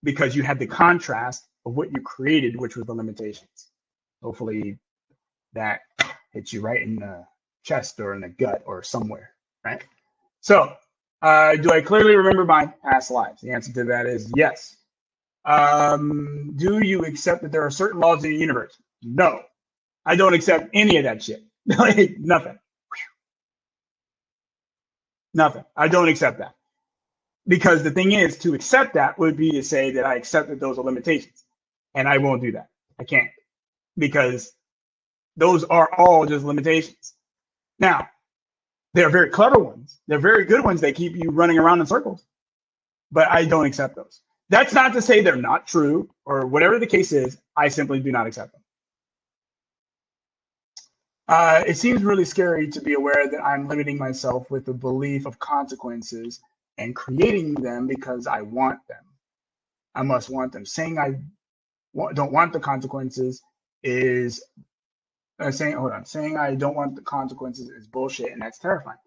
Because you had the contrast of what you created, which was the limitations. Hopefully that hits you right in the chest or in the gut or somewhere, right? So do I clearly remember my past lives? The answer to that is yes. Do you accept that there are certain laws in the universe? No, I don't accept any of that shit. Nothing. Nothing. I don't accept that. Because the thing is, to accept that would be to say that I accept that those are limitations. And I won't do that. I can't. Because those are all just limitations. Now, they're very clever ones. They're very good ones. They keep you running around in circles. But I don't accept those. That's not to say they're not true or whatever the case is. I simply do not accept them. It seems really scary to be aware that I'm limiting myself with the belief of consequences and creating them because I want them. I must want them. Saying I don't want the consequences is saying I don't want the consequences is bullshit, and that's terrifying.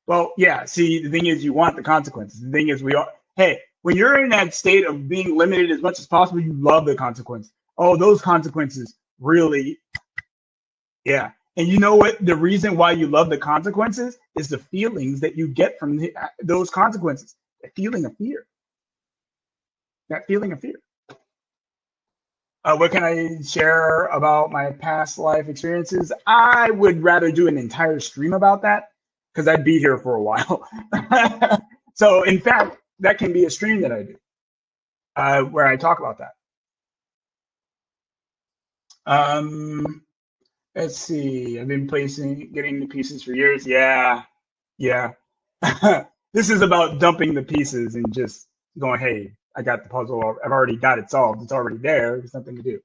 Well, yeah, see, the thing is you want the consequences. The thing is when you're in that state of being limited as much as possible, you love the consequences. Oh, those consequences really, yeah. And you know what? The reason why you love the consequences is the feelings that you get from those consequences. The feeling of fear. That feeling of fear. What can I share about my past life experiences? I would rather do an entire stream about that because I'd be here for a while. So, in fact, that can be a stream that I do where I talk about that. Let's see. I've been getting the pieces for years. Yeah. This is about dumping the pieces and just going, hey, I got the puzzle. I've already got it solved. It's already there. There's nothing to do.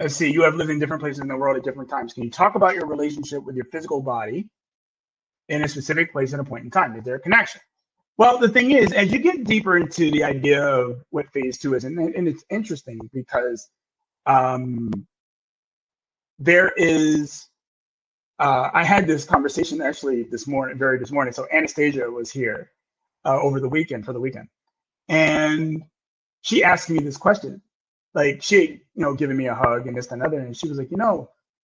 Let's see. You have lived in different places in the world at different times. Can you talk about your relationship with your physical body in a specific place at a point in time? Is there a connection? Well, the thing is, as you get deeper into the idea of what phase 2 is, and it's interesting because there is, I had this conversation actually this morning. So Anastasia was here over the weekend for the weekend. And she asked me this question. Like she, giving me a hug and this and another. And she was like,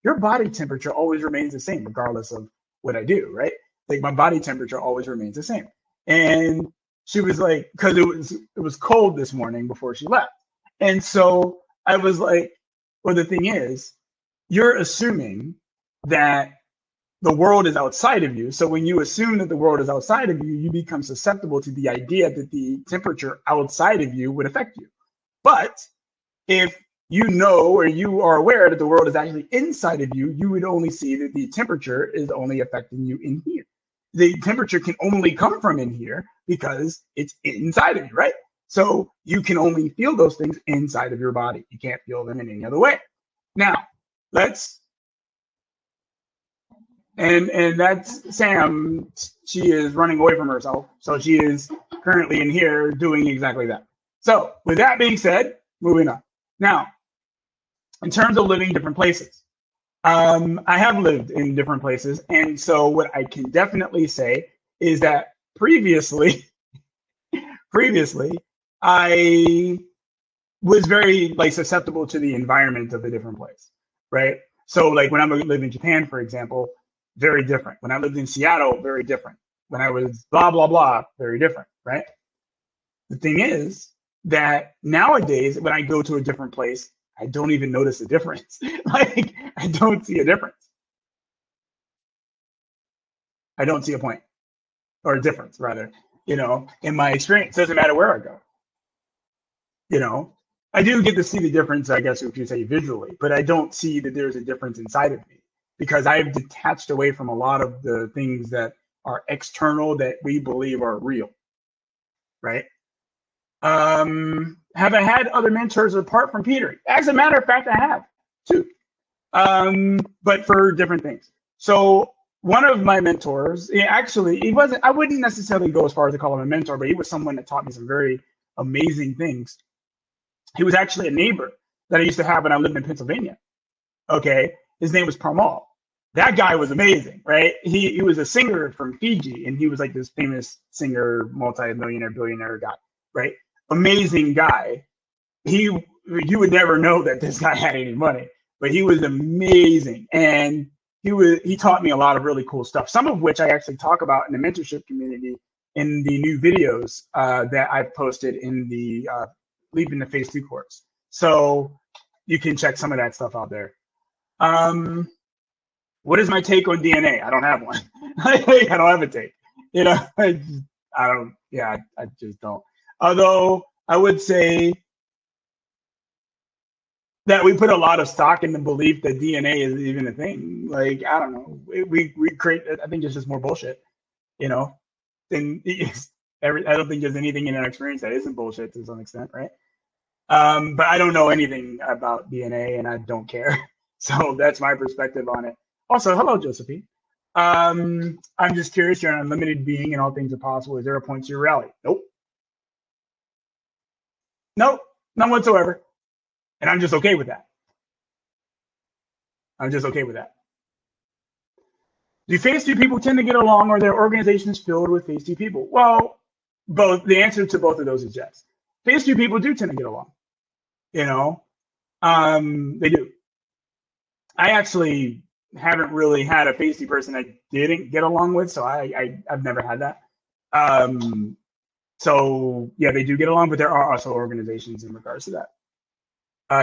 your body temperature always remains the same regardless of what I do, right? Like my body temperature always remains the same. And she was like, because it was cold this morning before she left. And so I was like, well, the thing is, you're assuming that the world is outside of you. So when you assume that the world is outside of you, you become susceptible to the idea that the temperature outside of you would affect you. But if you know or you are aware that the world is actually inside of you, you would only see that the temperature is only affecting you in here. The temperature can only come from in here because it's inside of you, right? So you can only feel those things inside of your body. You can't feel them in any other way. Now, and that's Sam. She is running away from herself. So she is currently in here doing exactly that. So with that being said, moving on. Now, in terms of living different places, I have lived in different places. And so what I can definitely say is that previously, I was very like susceptible to the environment of a different place, right? So like when I lived in Japan, for example, very different. When I lived in Seattle, very different. When I was blah blah blah, very different, right? The thing is that nowadays when I go to a different place, I don't even notice a difference. Like I don't see a difference. I don't see a point or a difference rather, in my experience. Doesn't matter where I go. you know I do get to see the difference, I guess, if you say visually, but I don't see that there's a difference inside of me because I've detached away from a lot of the things that are external that we believe are real, right? Have I had other mentors apart from Peter? As a matter of fact, I have too, but for different things. So one of my mentors, he wasn't, I wouldn't necessarily go as far as to call him a mentor, but he was someone that taught me some very amazing things. He was actually a neighbor that I used to have when I lived in Pennsylvania. Okay. His name was Parmal. That guy was amazing, right? He was a singer from Fiji, and he was like this famous singer, multi-millionaire, billionaire guy, right? Amazing guy. You would never know that this guy had any money, but he was amazing. And he taught me a lot of really cool stuff, some of which I actually talk about in the mentorship community in the new videos that I've posted in the Leaping the Phase 2 course. So you can check some of that stuff out there. What is my take on DNA? I don't have one. I don't have a take. I just don't. Although I would say that we put a lot of stock in the belief that DNA is even a thing. Like, I don't know. We create, I think it's just more bullshit, than I don't think there's anything in our experience that isn't bullshit to some extent, right? But I don't know anything about DNA and I don't care. So that's my perspective on it. Also, hello, Josephine. I'm just curious. You're an unlimited being and all things are possible. Is there a point to your reality? Nope. Nope. None whatsoever. And I'm just okay with that. Do phase 2 people tend to get along, or are there organizations filled with phase 2 people? Well, both. The answer to both of those is yes. Phase 2 people do tend to get along. They do. I actually haven't really had a phase 2 person I didn't get along with, so I've never had that. So yeah, they do get along, but there are also organizations in regards to that.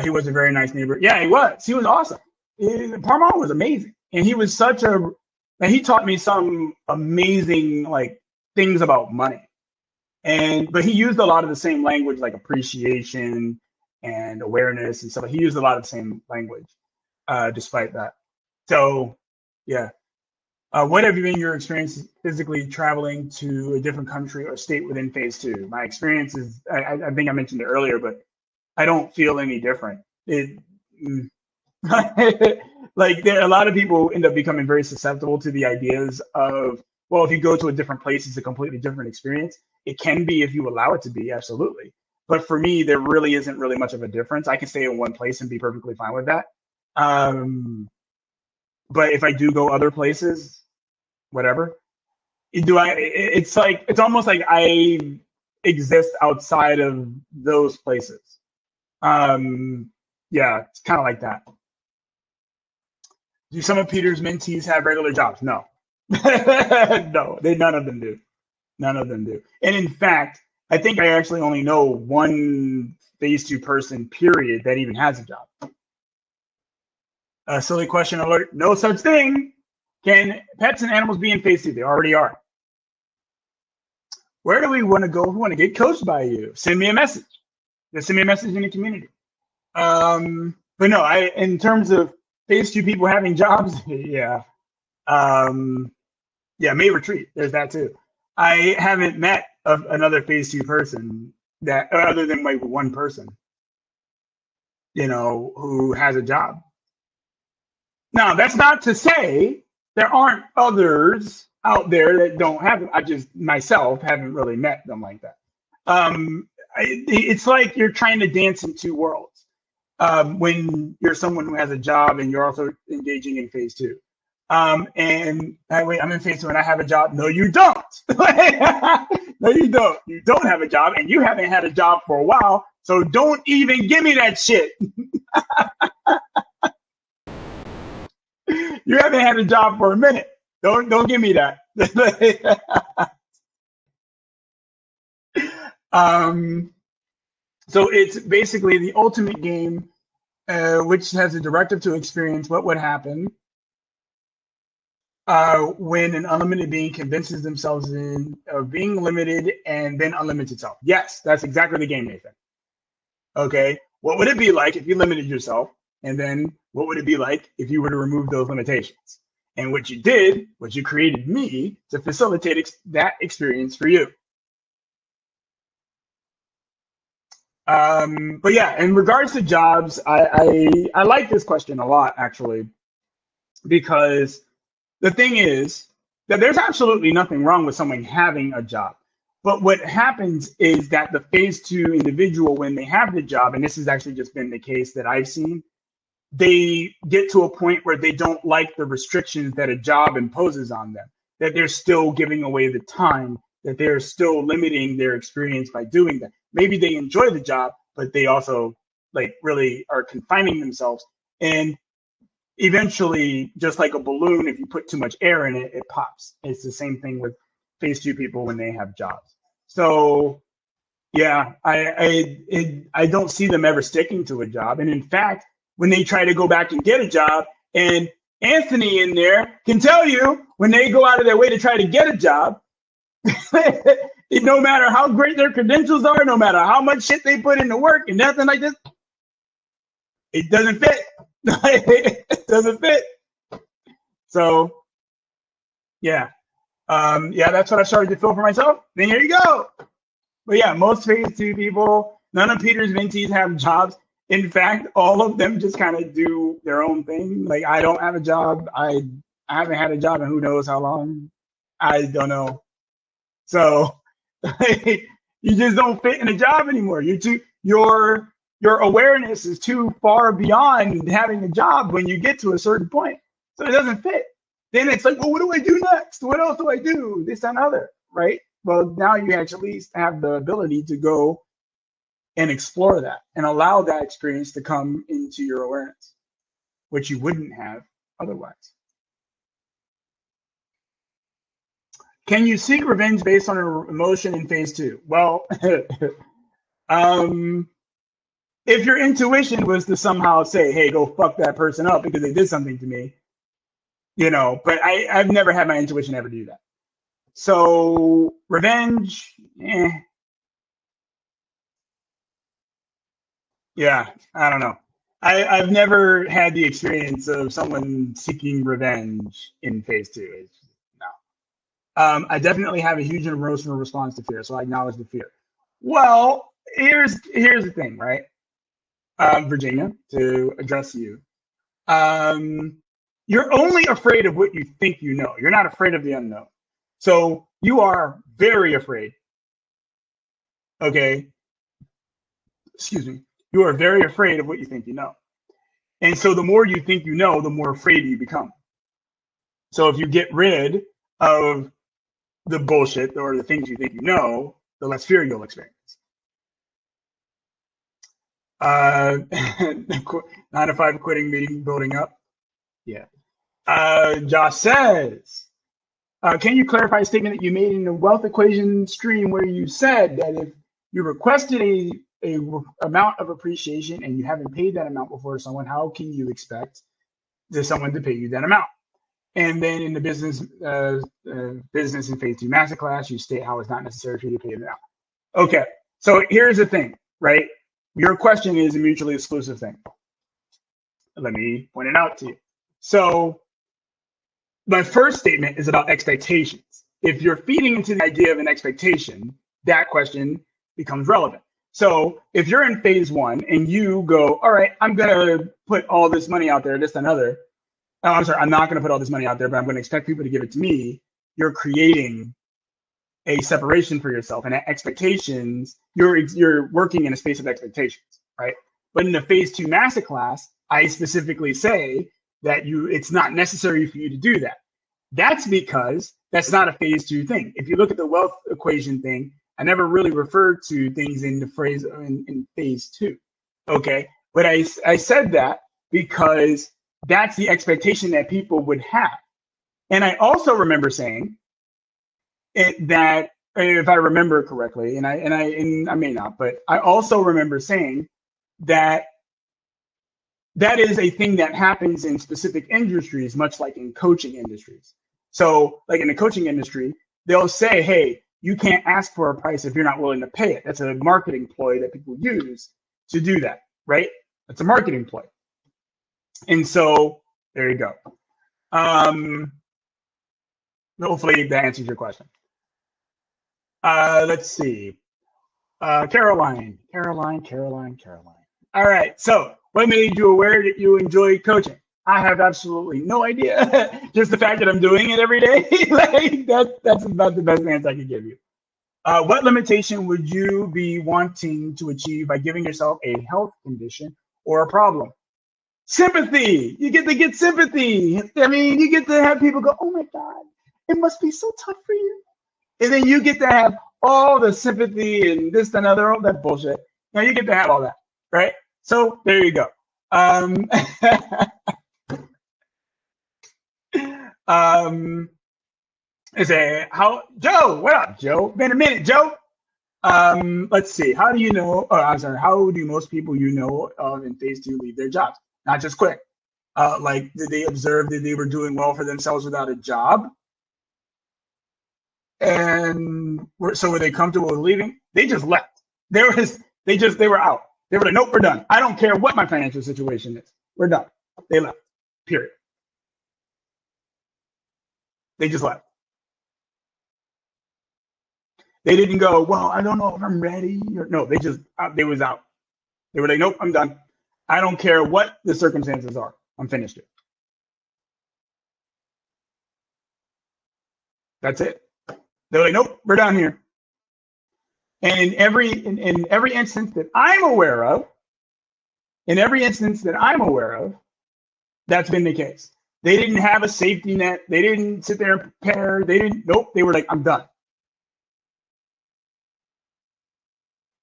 He was a very nice neighbor. Yeah, he was. He was awesome. Parmal was amazing, and he was and he taught me some amazing like things about money. But he used a lot of the same language, like appreciation and awareness and stuff. He used a lot of the same language, despite that. So, yeah. What have been your experience physically traveling to a different country or state within phase 2? My experience is, I think I mentioned it earlier, but I don't feel any different. Like a lot of people end up becoming very susceptible to the ideas of, well, if you go to a different place, it's a completely different experience. It can be if you allow it to be, absolutely. But for me, there really isn't really much of a difference. I can stay in one place and be perfectly fine with that. But if I do go other places, whatever, it's almost like I exist outside of those places. Yeah, it's kind of like that. Do some of Peter's mentees have regular jobs? No. No, none of them do. None of them do. And in fact, I think I actually only know one phase 2 person, period, that even has a job. Silly question alert. No such thing. Can pets and animals be in phase 2? They already are. Where do we want to go? Who want to get coached by you? Send me a message. Just send me a message in the community. But no, in terms of phase 2 people having jobs, yeah. Yeah, may retreat. There's that too. I haven't met another phase 2 person that other than like one person, who has a job. Now, that's not to say there aren't others out there that don't have them. I just myself haven't really met them like that. It's like you're trying to dance in two worlds when you're someone who has a job and you're also engaging in phase two. And wait, I'm in phase two and I have a job. No, you don't. No, you don't. You don't have a job and you haven't had a job for a while. So don't even give me that shit. You haven't had a job for a minute. Don't give me that. So it's basically the ultimate game, which has a directive to experience what would happen when an unlimited being convinces themselves of being limited and then unlimits itself. Yes, that's exactly the game, Nathan. Okay, what would it be like if you limited yourself? And then what would it be like if you were to remove those limitations? And what you did was you created me to facilitate that experience for you. But yeah, in regards to jobs, I like this question a lot, actually, because the thing is that there's absolutely nothing wrong with someone having a job. But what happens is that the phase two individual, when they have the job, and this has actually just been the case that I've seen, they get to a point where they don't like the restrictions that a job imposes on them, that they're still giving away the time, that they're still limiting their experience by doing that. Maybe they enjoy the job, but they also like really are confining themselves. And eventually, just like a balloon, if you put too much air in it, it pops. It's the same thing with phase two people when they have jobs. So yeah, I don't see them ever sticking to a job. And in fact, when they try to go back and get a job, and Anthony in there can tell you when they go out of their way to try to get a job, no matter how great their credentials are, no matter how much shit they put into work and nothing like this, it doesn't fit. It doesn't fit. So yeah. Yeah, that's what I started to feel for myself. Then here you go. But yeah, most phase two people, none of Peter's mentees have jobs. In fact, all of them just kind of do their own thing. Like, I don't have a job. I haven't had a job in who knows how long. I don't know. So you just don't fit in a job anymore. Your awareness is too far beyond having a job when you get to a certain point. So it doesn't fit. Then it's like, well, what do I do next? What else do I do? This and other, right? Well, now you actually have the ability to go and explore that and allow that experience to come into your awareness, which you wouldn't have otherwise. Can you seek revenge based on an emotion in phase two? Well, if your intuition was to somehow say, hey, go fuck that person up because they did something to me, but I've never had my intuition ever do that. So revenge, yeah, I don't know. I've never had the experience of someone seeking revenge in phase two. No. I definitely have a huge emotional response to fear, so I acknowledge the fear. Well, here's the thing, right? Virginia, to address you. You're only afraid of what you think you know. You're not afraid of the unknown. So you are very afraid. Okay. Excuse me. You are very afraid of what you think you know. And so the more you think you know, the more afraid you become. So if you get rid of the bullshit or the things you think you know, the less fear you'll experience. 9 to 5 quitting meeting building up. Yeah. Josh says, can you clarify a statement that you made in the wealth equation stream where you said that if you requested a amount of appreciation and you haven't paid that amount before someone, how can you expect someone to pay you that amount? And then in the business in phase two masterclass, you state how it's not necessary for you to pay them out. Okay, so here's the thing, right? Your question is a mutually exclusive thing. Let me point it out to you. So my first statement is about expectations. If you're feeding into the idea of an expectation, that question becomes relevant. So if you're in phase one and you go, all right, I'm going to put all this money out there, this and another. Oh, I'm sorry, I'm not going to put all this money out there, but I'm going to expect people to give it to me. You're creating a separation for yourself, and expectations. You're working in a space of expectations, right? But in the phase two masterclass, I specifically say that it's not necessary for you to do that. That's because that's not a phase two thing. If you look at the wealth equation thing, I never really referred to things in the phrase in phase two. Okay. But I said that because that's the expectation that people would have. And I also remember saying that, if I remember correctly, and I may not, but I also remember saying that that is a thing that happens in specific industries, much like in coaching industries. So like in the coaching industry, they'll say, hey, you can't ask for a price if you're not willing to pay it. That's a marketing ploy that people use to do that, right? That's a marketing ploy. And so there you go. Hopefully that answers your question. Let's see. Caroline. All right. So what made you aware that you enjoy coaching? I have absolutely no idea. Just the fact that I'm doing it every day. Like that's about the best answer I can give you. What limitation would you be wanting to achieve by giving yourself a health condition or a problem? Sympathy. You get to get sympathy. I mean, you get to have people go, oh my God, it must be so tough for you. And then you get to have all the sympathy and this and other, all that bullshit. Now you get to have all that, right? So there you go. Joe, what up, Joe? Been a minute, Joe. Let's see. How do you know? How do most people you know in phase two leave their jobs? Not just quit. Like, did they observe that they were doing well for themselves without a job? And were they comfortable with leaving? They just left. They were out. They were like, nope, we're done. I don't care what my financial situation is. We're done. They left. Period. They just left. They didn't go, well, I don't know if I'm ready. No, they was out. They were like, nope, I'm done. I don't care what the circumstances are. I'm finished it. That's it. They're like, nope, we're done here. And in every instance that I'm aware of, that's been the case. They didn't have a safety net. They didn't sit there and prepare. Nope. They were like, I'm done.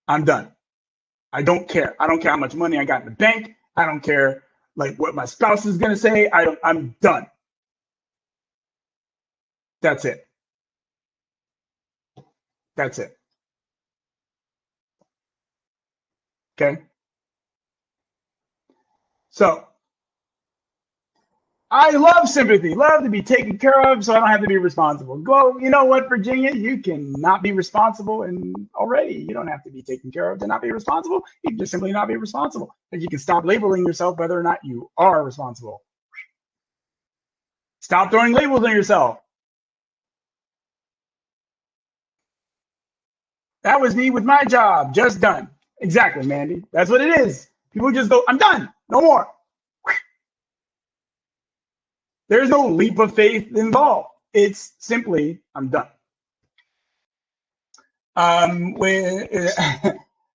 I'm done. I don't care. I don't care how much money I got in the bank. I don't care like what my spouse is gonna say. I'm done. That's it. That's it. Okay. So I love sympathy, love to be taken care of, so I don't have to be responsible. Go, you know what, Virginia, you can not be responsible, and already you don't have to be taken care of to not be responsible. You can just simply not be responsible. And you can stop labeling yourself whether or not you are responsible. Stop throwing labels on yourself. That was me with my job, just done. Exactly, Mandy. That's what it is. People just go, I'm done, no more. There's no leap of faith involved. It's simply, I'm done. When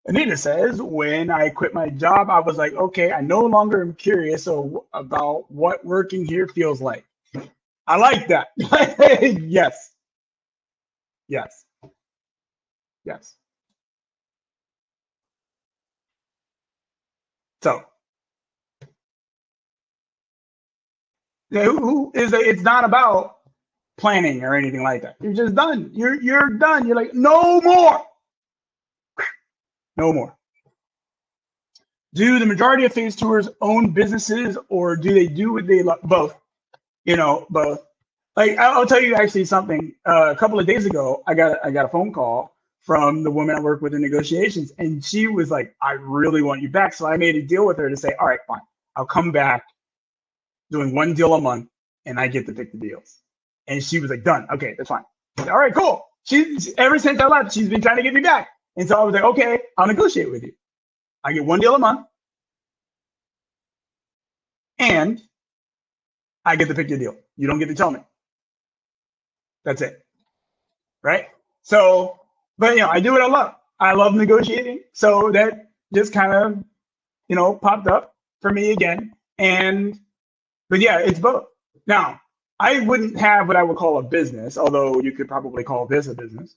Anita says, when I quit my job, I was like, okay, I no longer am curious about what working here feels like. I like that. Yes. Yes. Yes. So, it's not about planning or anything like that. You're just done. You're done. You're like, no more. No more. Do the majority of phase tours own businesses, or do they do what they love? Both. Both. Like, I'll tell you actually something. A couple of days ago, I got a phone call from the woman I work with in negotiations, and she was like, I really want you back. So I made a deal with her to say, all right, fine, I'll come back doing one deal a month, and I get to pick the deals. And she was like, done. Okay, that's fine. All right, cool. She's ever since I left, she's been trying to get me back. And so I was like, okay, I'll negotiate with you. I get one deal a month and I get to pick your deal. You don't get to tell me. That's it. Right. So, but I do what I love. I love negotiating. So that just kind of, popped up for me again. But yeah, it's both. Now, I wouldn't have what I would call a business, although you could probably call this a business,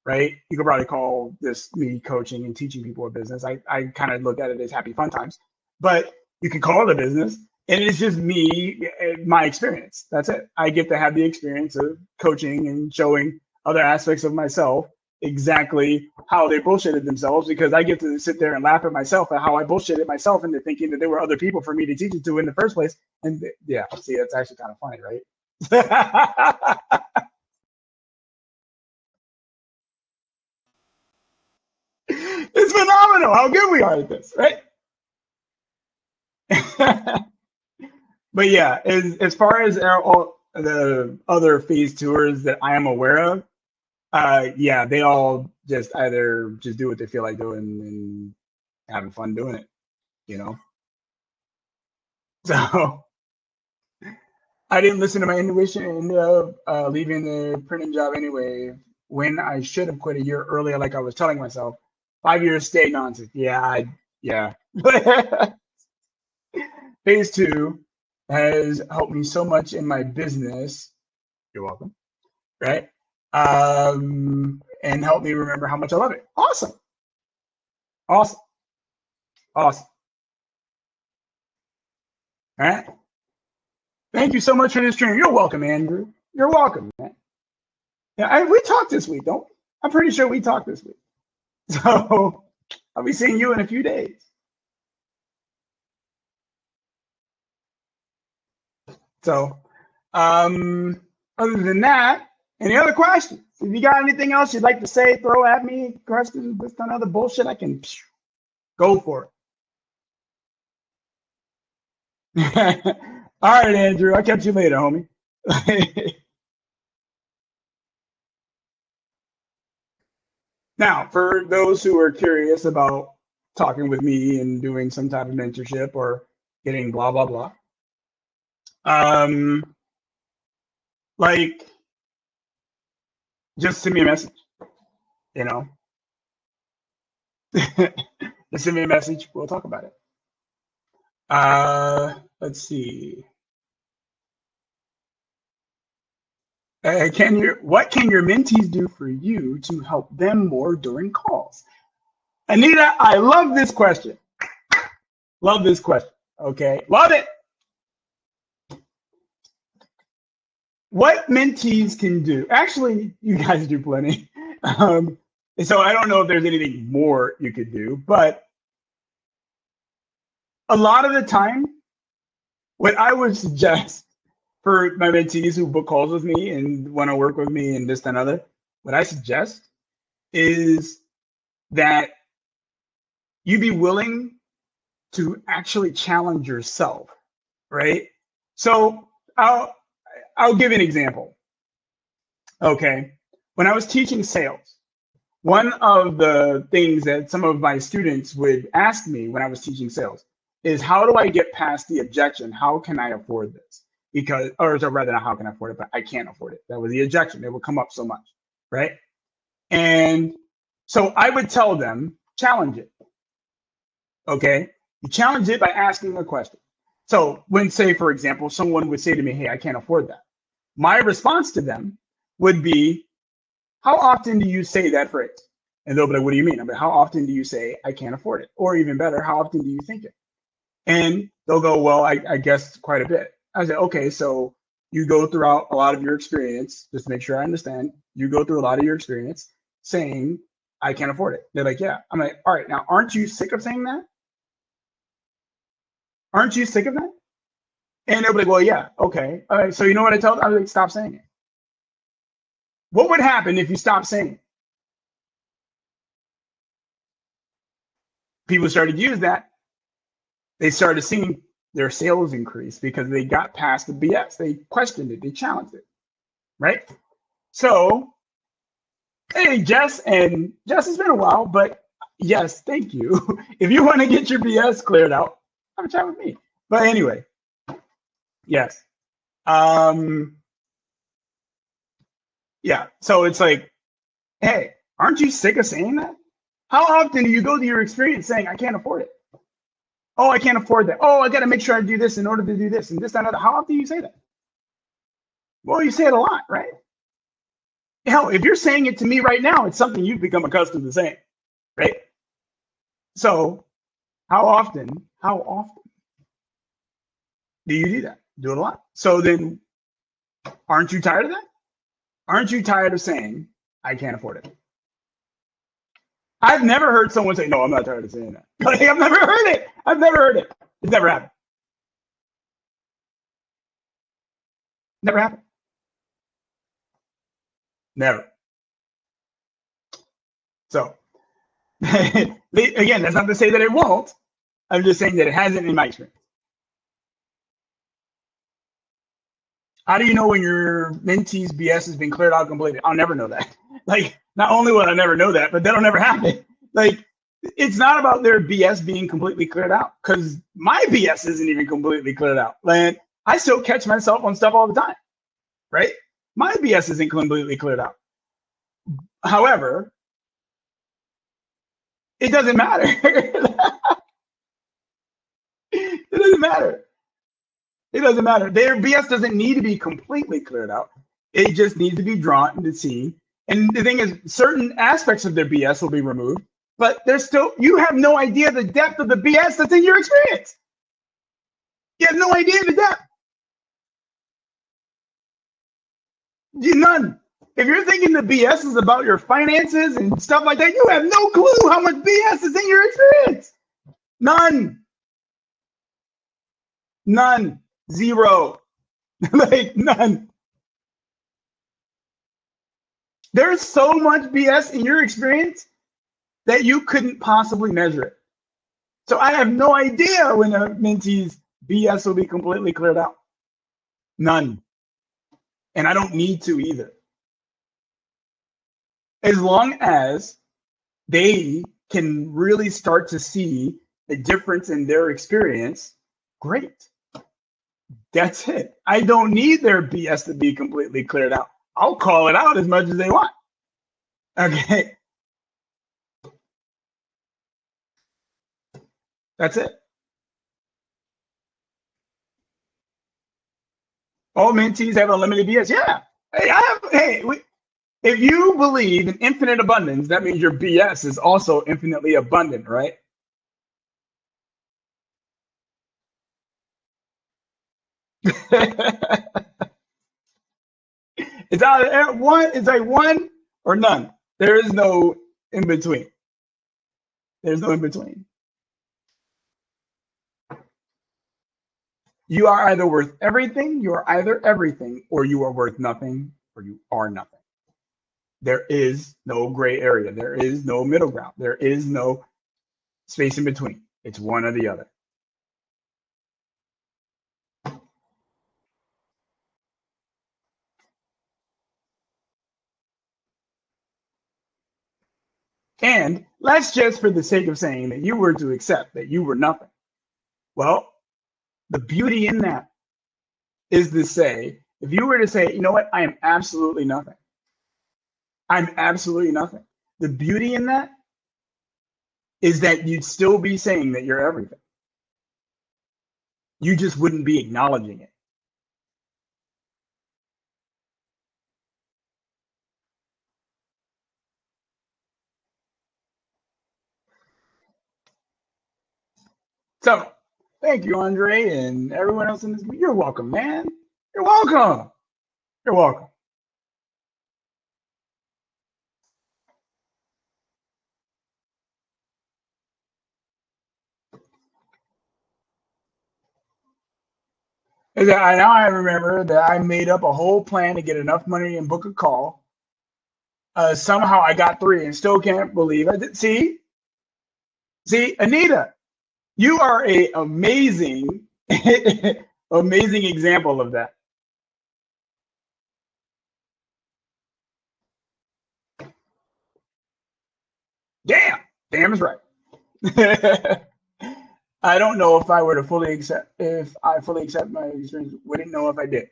right? You could probably call this me coaching and teaching people a business. I kind of look at it as happy fun times, but you can call it a business. And it's just me, my experience. That's it. I get to have the experience of coaching and showing other aspects of myself exactly how they bullshitted themselves, because I get to sit there and laugh at myself at how I bullshitted myself into thinking that there were other people for me to teach it to in the first place. And yeah, see, that's actually kind of funny, right? It's phenomenal how good we are at this, right? But yeah, as far as all the other phase tours that I am aware of, yeah, they all just either just do what they feel like doing and having fun doing it, you know. So I didn't listen to my intuition and ended up leaving the printing job anyway when I should have quit a year earlier, like I was telling myself. 5 years stay nonsense. Yeah. Phase two has helped me so much in my business. You're welcome. Right? And helped me remember how much I love it. Awesome. Awesome. Awesome. All right. Thank you so much for this stream. You're welcome, Andrew. You're welcome, man. Yeah, we talked this week, don't we? I'm pretty sure we talked this week. So I'll be seeing you in a few days. So other than that, any other questions? If you got anything else you'd like to say, throw at me, questions, this kind of other bullshit, I can go for it. All right, Andrew. I'll catch you later, homie. Now, for those who are curious about talking with me and doing some type of mentorship or getting blah, blah, blah, like, just send me a message, you know? Just send me a message. We'll talk about it. Let's see. What can your mentees do for you to help them more during calls? Anita, I love this question. Love this question. Okay, love it. What mentees can do? Actually, you guys do plenty. So I don't know if there's anything more you could do, but a lot of the time, what I would suggest for my mentees who book calls with me and want to work with me and this, that, and other, what I suggest is that you be willing to actually challenge yourself, right? So I'll give an example. Okay, when I was teaching sales, one of the things that some of my students would ask me when I was teaching sales is, how do I get past the objection? How can I afford this? Because, or rather not how can I afford it, but I can't afford it. That was the objection. It would come up so much, right? And so I would tell them, challenge it. Okay, you challenge it by asking a question. So when, say, for example, someone would say to me, hey, I can't afford that. My response to them would be, how often do you say that phrase? And they'll be like, what do you mean? I'm like, how often do you say, I can't afford it? Or even better, how often do you think it? And they'll go, well, I guess quite a bit. I say, okay, so you go throughout a lot of your experience, just to make sure I understand, you go through a lot of your experience saying, I can't afford it. They're like, yeah. I'm like, all right, now, aren't you sick of saying that? Aren't you sick of that? And they'll be like, well, yeah, okay. All right, so you know what I tell them? I was like, stop saying it. What would happen if you stopped saying it? People started to use that. They started seeing their sales increase because they got past the BS. They questioned it. They challenged it, right? So Hey, Jess, and Jess, it's been a while, but yes, thank you. If you want to get your BS cleared out, have a chat with me. But anyway, yes. Um, yeah. So it's like, hey, aren't you sick of saying that? How often do you go to your experience saying, I can't afford it? Oh, I can't afford that. Oh, I got to make sure I do this in order to do this and this, that, and other. How often do you say that? Well, you say it a lot, right? Hell, if you're saying it to me right now, it's something you've become accustomed to saying, right? So how often do you do that? Do it a lot. So then aren't you tired of that? Aren't you tired of saying, I can't afford it? I've never heard someone say, no, I'm not tired of saying that. Like, I've never heard it. I've never heard it. It's never happened. Never happened. Never. So again, that's not to say that it won't. I'm just saying that it hasn't in my experience. How do you know when your mentee's BS has been cleared out completely? I'll never know that. Like, not only will I never know that, but that'll never happen. Like, it's not about their BS being completely cleared out because my BS isn't even completely cleared out. Like, I still catch myself on stuff all the time, right? My BS isn't completely cleared out. However, it doesn't matter. It doesn't matter. It doesn't matter. Their BS doesn't need to be completely cleared out. It just needs to be drawn to see. And the thing is, certain aspects of their BS will be removed, but there's still, you have no idea the depth of the BS that's in your experience. You have no idea the depth. None. If you're thinking the BS is about your finances and stuff like that, you have no clue how much BS is in your experience. None. None. Zero. Like, none. There's so much BS in your experience that you couldn't possibly measure it. So I have no idea when a mentee's BS will be completely cleared out. None. And I don't need to either. As long as they can really start to see the difference in their experience, great. That's it. I don't need their BS to be completely cleared out. I'll call it out as much as they want. Okay. That's it. All mentees have unlimited BS. Yeah. If you believe in infinite abundance, that means your BS is also infinitely abundant, right? It's either one, it's like one or none. There is no in between. There's no in between. You are either worth everything, you are either everything, or you are worth nothing, or you are nothing. There is no gray area. There is no middle ground. There is no space in between. It's one or the other. And let's just, for the sake of saying that you were to accept that you were nothing. Well, the beauty in that is to say, if you were to say, you know what, I am absolutely nothing. I'm absolutely nothing. The beauty in that is that you'd still be saying that you're everything. You just wouldn't be acknowledging it. So thank you, Andre, and everyone else in this. You're welcome, man. You're welcome. You're welcome. Now I remember that I made up a whole plan to get enough money and book a call. Somehow I got three and still can't believe it. See, Anita, you are a amazing, amazing example of that. Graham is right. I don't know if I were to fully accept, if I fully accept my experience, wouldn't know if I did.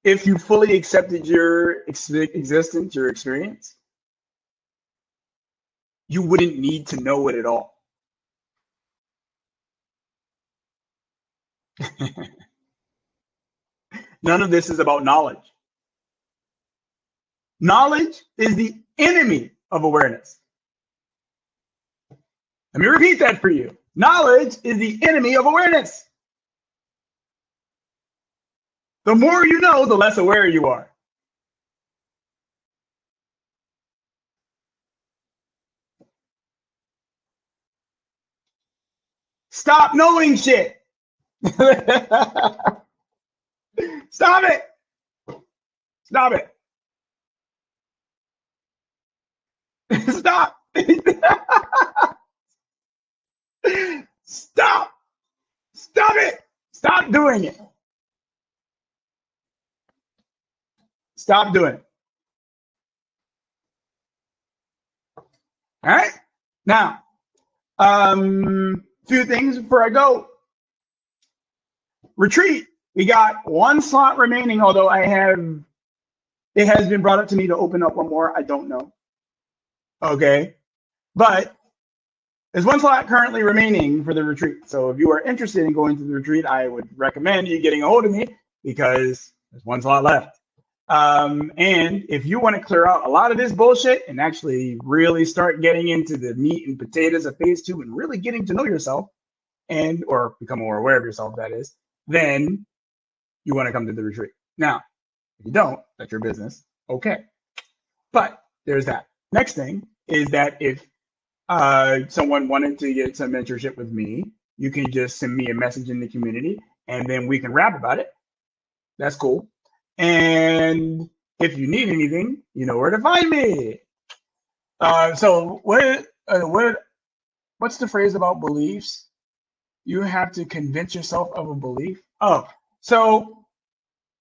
If you fully accepted your existence, your experience, you wouldn't need to know it at all. None of this is about knowledge. Knowledge is the enemy of awareness. Let me repeat that for you. Knowledge is the enemy of awareness. The more you know, the less aware you are. Stop knowing shit. Stop it. Stop it. Stop. Stop. Stop it. Stop doing it. Stop doing it. All right. Now, few things before I go. Retreat. We got one slot remaining, although it has been brought up to me to open up one more. I don't know. Okay. But there's one slot currently remaining for the retreat. So if you are interested in going to the retreat, I would recommend you getting a hold of me because there's one slot left. And if you want to clear out a lot of this bullshit and actually really start getting into the meat and potatoes of phase 2 and really getting to know yourself and or become more aware of yourself, that is, then you want to come to the retreat. Now, if you don't, that's your business. Okay. But there's that. Next thing is that if someone wanted to get some mentorship with me, you can just send me a message in the community and then we can rap about it. That's cool. And if you need anything, you know where to find me. So what's the phrase about beliefs? You have to convince yourself of a belief. Oh, so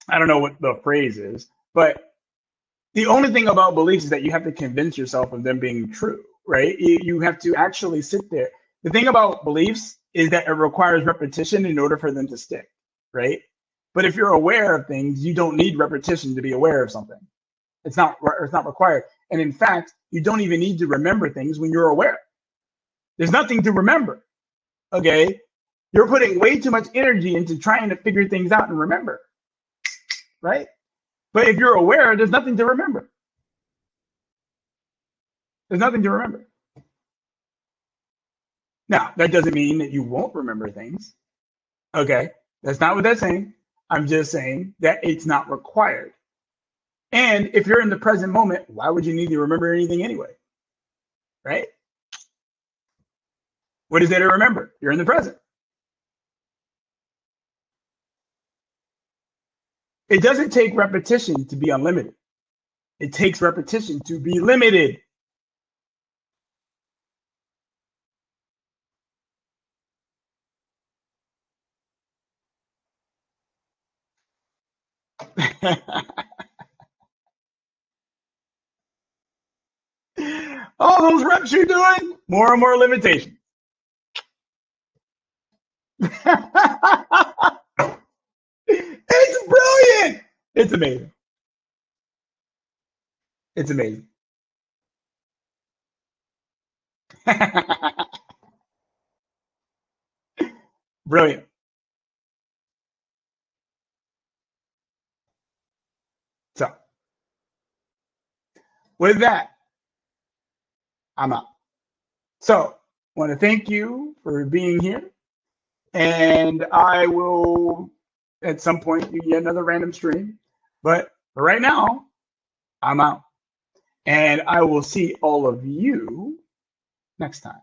I don't know what the phrase is, but the only thing about beliefs is that you have to convince yourself of them being true, right? You have to actually sit there. The thing about beliefs is that it requires repetition in order for them to stick, right? But if you're aware of things, you don't need repetition to be aware of something. It's not required. And in fact, you don't even need to remember things when you're aware. There's nothing to remember, okay? You're putting way too much energy into trying to figure things out and remember, right? But if you're aware, there's nothing to remember. There's nothing to remember. Now, that doesn't mean that you won't remember things, okay? That's not what that's saying. I'm just saying that it's not required. And if you're in the present moment, why would you need to remember anything anyway? Right? What is there to remember? You're in the present. It doesn't take repetition to be unlimited. It takes repetition to be limited. All those reps you're doing, more and more limitations. It's brilliant. It's amazing. It's amazing. Brilliant. So, with that, I'm out. So, I want to thank you for being here. And I will, at some point, do yet another random stream. But for right now, I'm out. And I will see all of you next time.